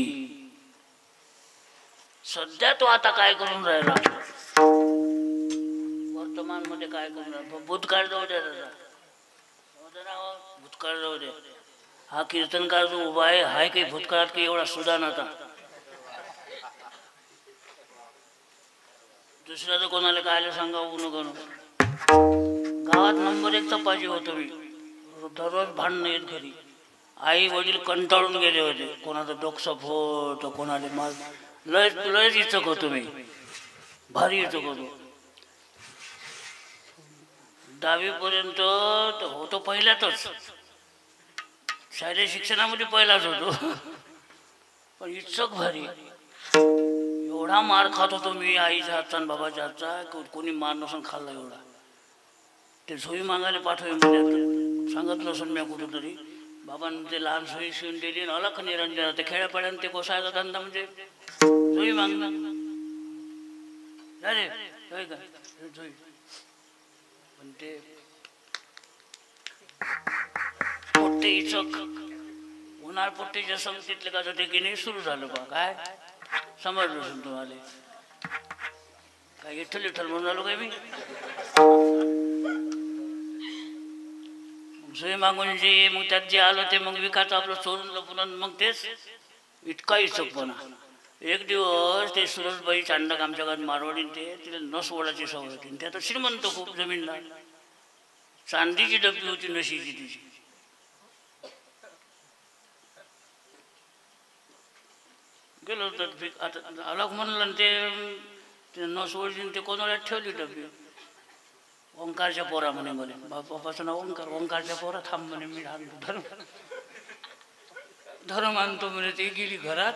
सध्या तो आता काय करून राहिला वर्तमान मध्ये काय करून राहिला भूतकाळ जाऊ द्या भूतकाळ जाऊ द्या. हा कीर्तनकार जो उभा आहे हाय काही भूतकाळात काही एवढा सुद्धा नव्हता. दुसऱ्याचं कोणाला काय सांगावं नको. गावात नंबर 1 तपाजी होतो मी. दररोज भांडणं येत घरी. आई वडील कंटाळून गेले होते. कोणाचं डोकसं फोड कोणाला माल लयच इचक होतो मी. भारी इचक होतो. 10वी पर्यंत होतो पहिल्यातच. शालेय शिक्षणामध्ये पहिलाच होतो. पण इचक भारी. एवढा मार खात होतो मी आईच्या हातचा आणि बाबाच्या हातचा. कोणी मार नसून खाल्ला एवढा. ते सोयी मागायला पाठवे म्हणजे सांगितलं असून मी कुठंतरी बाबांनी ते लहान सोयी शिवून दिली अलख निरंजन. ते खेड्यापाड्यानं ते कोसायचा धंदा म्हणजे सोयी मागणार. अरे होय का सोयी. पण ते पोट्टे इचक उन्हाळ पोट्टेच्या संगतीतले का ते की नाही सुरू झालं बा. काय समजलं तुम्हाला काय विठ्ठल विठ्ठल म्हणून आलो काय मी. सोय मागून जे मग त्यात जे आलं ते मग विकायचं आपलं चोरून लपून मग तेच इतका इचकपणा. एक दिवस ते सुरजबाई चांडक आमच्या घरात मारवाडीन ते तिला नस ओढायची सवय होती. ते आता श्रीमंत खूप जमीनदार. चांदीची डबी होती नशीची तिची. गेलो तर आता अलग म्हणलं ते नस ओढली ते कोणाला ठेवली डबी. ओंकारच्या पोरा म्हणे म्हणे बापाचं नाव ओंकार. ओंकारच्या पोरा थांब म्हणे मी आणतो धर्म आणतो म्हणे. ते गेली घरात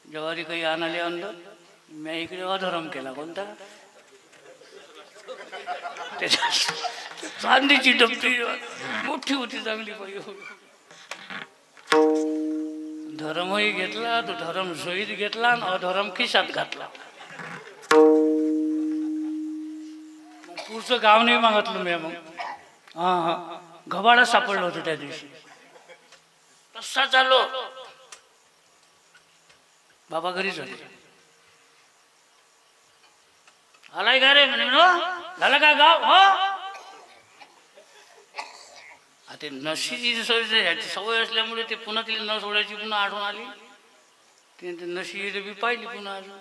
ज्वारी काही आणाले आणलं. मी इकडे अधर्म केला. कोणता त्याच्या चांदीची डबी मोठी होती चांगली पाहिजे. धर्मही घेतला तो धर्म सोयीत घेतला आणि अधर्म खिशात घातला. पुढचं गाव नाही मागितलं मी. मग हा घबाडा सापडलं होतं त्या दिवशी. तसा चाललो बाबा घरीच होते. आलाय का रे म्हणे झालं का गाव. हो आता नशीची सवय असल्यामुळे ते पुन्हा तिला न सोडायची पुन्हा आठवण आली. ते नशी बी पाहिली पुन्हा अजून.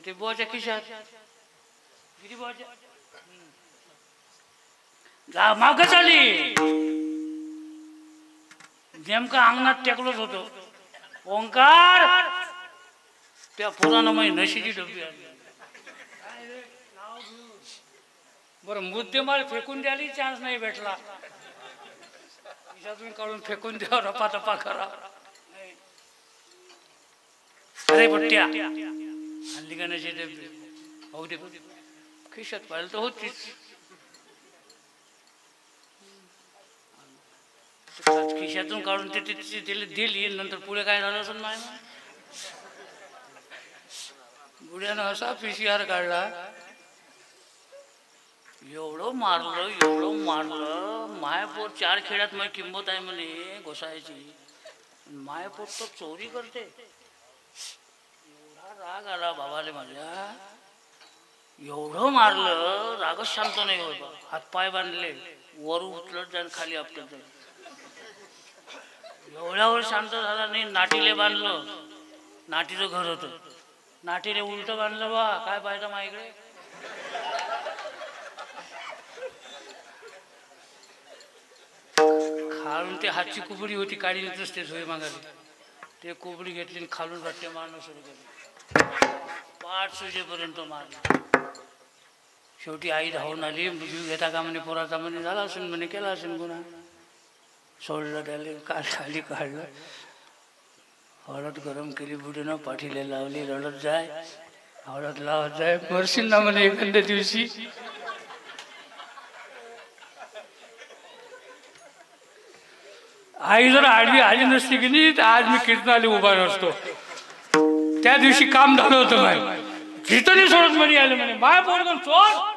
ते बुवाच्या खिशात मागच आली. नेमकं अंगणात टेकलोच होतो. ओंकार त्या पोरानं माझी नशीची डबी आली. बरं मुद्दे मला फेकून द्यायला चान्स नाही भेटला. खिशातून काढून फेकून द्या रपातपा करा. अरे पट्ट्या हल्ली का नशी डबी हो दे खिशात पाहिलं तर होतीच. खिशातून काढून तिला दिली. नंतर पुढे काय झालं असं नाही. बुड्यानं असा PCR काढला. एवढं मारलं मायापोर 4 खेड्यात माझी किंमत आहे म्हणे घोसायची. मायापोर तो चोरी करते. एवढा राग आला बाबाले माझ्या. एवढं मारलं रागच शांत नाही होता. हातपाय बांधले वर उचलत जाईल खाली आपटत जाईल. एवढ्यावर शांत झाला नाही. नाटीले बांधलं. नाटीचं घर होतं. नाटीले उलट बांधलं बा. काय पाहिजे माझ्याकडे. खालून ते हातची कुबडी होती काढी ते सोय मागायला. ते कुबडी घेतली खालून रट्टे मारणं सुरू केलं. पाठ सुजेपर्यंत मारला. शेवटी आई धावून आली. जीव घेता का म्हणे पोराचा म्हणे. झाला असेल म्हणे केला असेल गुन्हा. सोडलं त्याला खाली काढलं. हळद गरम केली बुडीनं पाठीला लावली. रडत जाय हळद लावत जाय मरशील ना म्हणे एखाद्या दिवशी. आई जर आडवी आली नसती की नाही तर आज मी कीर्तनाला उभा नसतो. त्या दिवशी काम झालं होतं माय कीर्तनी सोडत म्हणे आले म्हणे माय पोरगं सोड.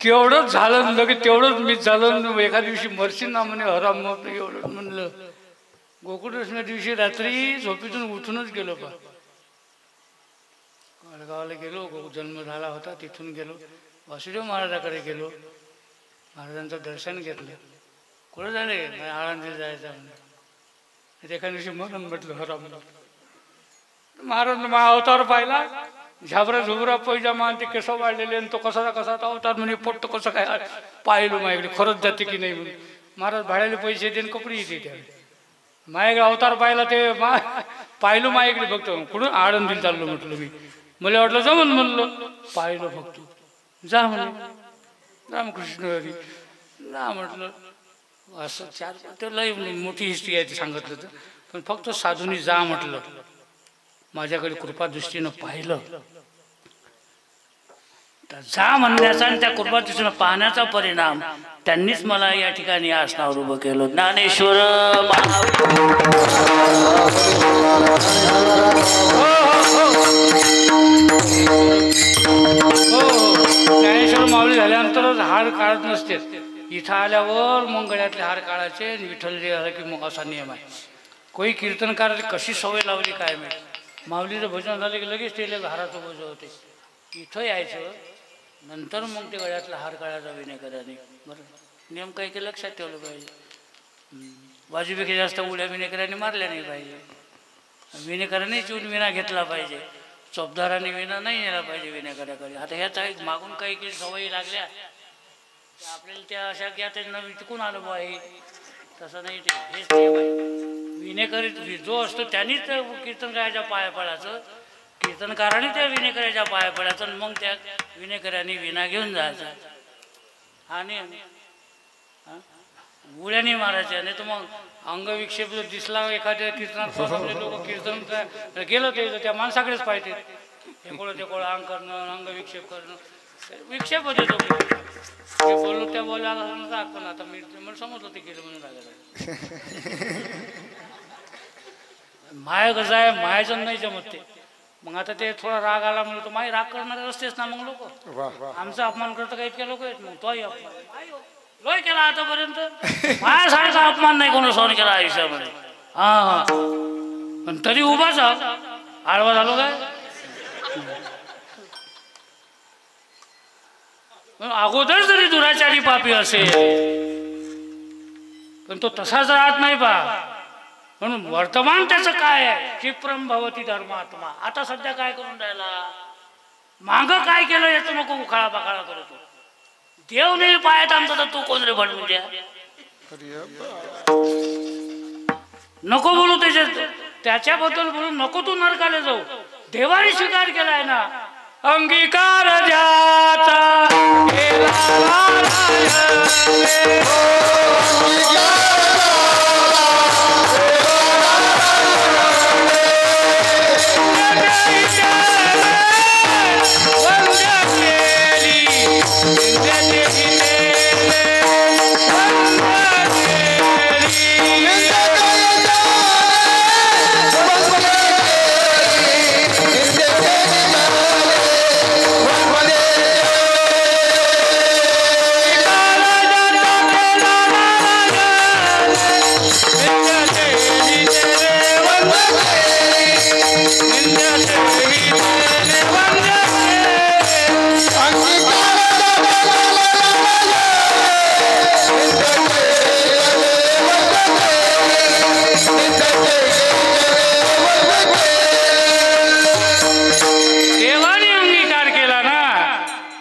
तेवढंच झालं लगेच तेवढंच मी झालं. एका दिवशी मरशील ना म्हणे हराम मग एवढं म्हणलं. गोकुळदशमी दिवशी रात्री झोपेतून उठूनच गेलो. गावाला गेलो. जन्म झाला होता तिथून गेलो. वासुदेव महाराजाकडे गेलो. महाराजांचं दर्शन घेतलं. कुठं झाले आळंदीला जायचं म्हणजे एका दिवशी म्हणून म्हटलं हराम. महाराज माझा अवतार पाहिला. झाबरा झुबरा पैजामा ते केस वाढलेले आणि तो कसा कसा अवतार म्हणे पोट कसं काय पाहिलं माझ्याकडे खरंच जाते की नाही म्हणून. महाराज भाड्याला पैसे देऊन कपडे येते त्या माझ्याकडे अवतार पाहिला ते पाहिलं माझ्याकडे फक्त. कुठून आळंदीला चाललो म्हटलं मी. मला वाटलं जमन म्हणलं. पाहिलं फक्त. जा म्हणे रामकृष्ण हरी ना म्हटलं. असं चार ते लय मोठी हिस्ट्री आहे ती सांगितलं तर. पण फक्त साधूनी जा म्हटलं. माझ्याकडे कृपा दृष्टीनं पाहिलं. तर जा म्हणण्याचा आणि त्या कृपा दृष्टीनं पाहण्याचा परिणाम त्यांनीच मला या ठिकाणी आसनावर उभं केलं. ज्ञानेश्वर ज्ञानेश्वर माऊली झाल्यानंतर हार काढत नसते. इथं आल्यावर मग गळ्यातले हार काढायचे. विठ्ठल जे झालं की मग असा नियम आहे. कोणी कीर्तनकाराला कशी सवय लावली काय माहिती. माऊलीचं भजन झालं की लगेच ते हाराचं भजन होते. इथं यायचं नंतर मग ते गळ्यातला हार काढायचा विनेकराने. बरं नियम काही काही लक्षात ठेवलं पाहिजे. बाजूपेक्षा जास्त उड्या विनेकराने मारल्या नाही पाहिजे. विनेकराने चिवून विना घेतला पाहिजे. चोपदाराने विना नाही नेला पाहिजे विनेकराकडे. आता ह्याचा एक मागून काही काही सवयी लागल्या आपल्याला त्या अशा की आता नवीन टिकून आलं बा हे तसं नाही. ते हेच नियम आहे. विनेकरी जो असतो त्यांनीच कीर्तनकाराच्या पाया पडायचं. कीर्तनकाराने त्या विनेकराच्या पाया पडायचं. मग त्या विनेकराने विना घेऊन जायचा. हा नियम. गुळ्याने मारायच्या. नाही तर मग अंगविक्षेप जर दिसला एखाद्या कीर्तनात लोक कीर्तन गेलं ते त्या माणसाकडेच पाहिजे. एकोळं तेकोळं अंग करणं अंगविक्षेप करणं विक्षेप होते. तो ते बोललो त्या बोलायला राग. पण आता मी मला समजलं ते केलं म्हणून रागायला. माया कसं आहे मायाचं नाही जमत ते. मग आता ते थोडा राग आला म्हणून तो माय राग करणारे असतेच ना मग लोक. आमचा अपमान करतं का इतक्या लोक आहेत. मग तोही अपमान लोय केला आतापर्यंत. माझ्यासारखा अपमान नाही कोणी सहन केला आयुष्यामध्ये. हा पण तरी उभाच आडवा झालो काय. अगोदर जरी दुराचारी पापी असेल पण तो तसाच राहत नाही बा. म्हणून वर्तमान त्याचं काय आहे. क्षिप्रम भवती धर्मात्मा. आता सध्या काय करून राहिला. माग काय केलं याचं नको उखाळा पाखाळा करतो. देव नाही पायात आमचा तर तू कोण रे भडवून द्या. नको बोलू त्याच्याबद्दल बोलू नको. तू नरकाला जाऊ. देवाने स्वीकार केलाय ना. अंगीकार ज्याचा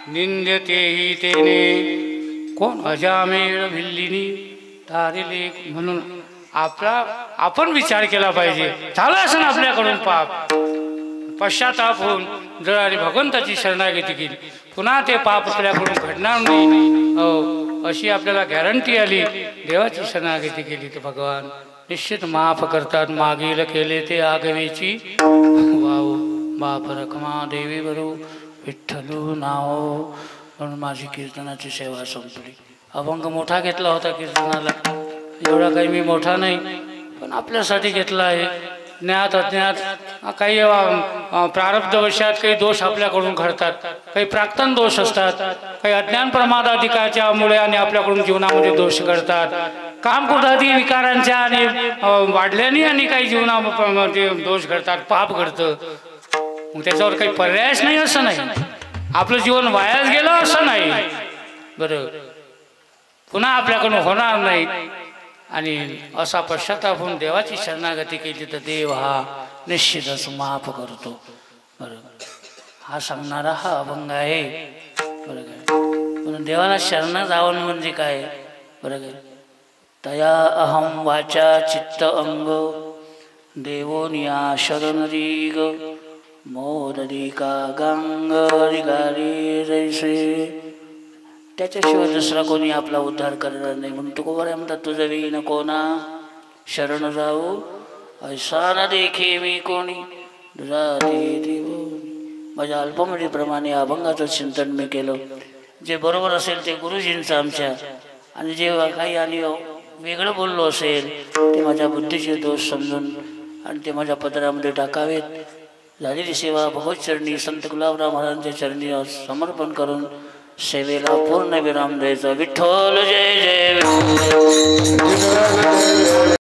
निंद्यतेही तेने कोण अजामेळ भिल्लिनी तारिले. म्हणून आपण विचार केला पाहिजे. झालं असं आपल्याकडून पाप. पश्चाताप होऊन जर आणि भगवंताची शरणागती केली पुन्हा ते पाप आपल्याकडून घडणार नाही अशी आपल्याला गॅरंटी आली. देवाची शरणागती केली तर भगवान निश्चित माफ करतात. मागील केले ते आगवेची वाव बाप रखमा देवी बरू विठ्ठलू नाव. म्हणून माझी कीर्तनाची सेवा संपली. अभंग मोठा घेतला होता कीर्तनाला, एवढा काही मी मोठा नाही, पण आपल्यासाठी घेतला आहे. ज्ञात अज्ञात काही प्रारब्धवशात काही दोष आपल्याकडून घडतात, काही प्राक्तन दोष असतात, काही अज्ञान प्रमादाधिकाच्यामुळे आणि आपल्याकडून जीवनामध्ये दोष घडतात, कामक्रोधादी विकारांच्या आणि वाढल्याने आणि काही जीवनामध्ये दोष घडतात, पाप घडतं. मग त्याच्यावर काही पर्यायच नाही असं नाही, आपलं जीवन वायाच गेलं असं नाही. बरं, पुन्हा आपल्याकडून होणार नाही. आणि असा पश्चाताप होऊन देवाची शरणागती केली तर देव हा निश्चितच माफ करतो. बरोबर, हा सांगणारा हा अभंग आहे. बरोबर, पण देवाला शरण जावण म्हणजे काय? बरोबर, तया अहम वाचा चित्त अंग देवोनिया शरणरी ग मोदरी का गांग गारी जैसे. त्याच्याशिवाय दुसरा कोणी आपला उद्धार करणार नाही. म्हणून तुकोबाराय म्हणतात, तुझं विण कोणा शरण जाऊ ऐसा न देखे मी कोणी तुझा देव. माझ्या अल्पमडीप्रमाणे अभंगाचं चिंतन मी केलं. जे बरोबर असेल ते गुरुजींचं आमच्या, आणि जे काही आणि वेगळं बोललो असेल ते माझ्या बुद्धीचे दोष समजून आणि ते माझ्या पदरामध्ये टाकावेत. झालेली सेवा भगवत चरणी संत गुलाबराव महाराजांच्या चरणी समर्पण करून सेवेला पूर्ण विराम द्यायचा. विठ्ठल जय जय.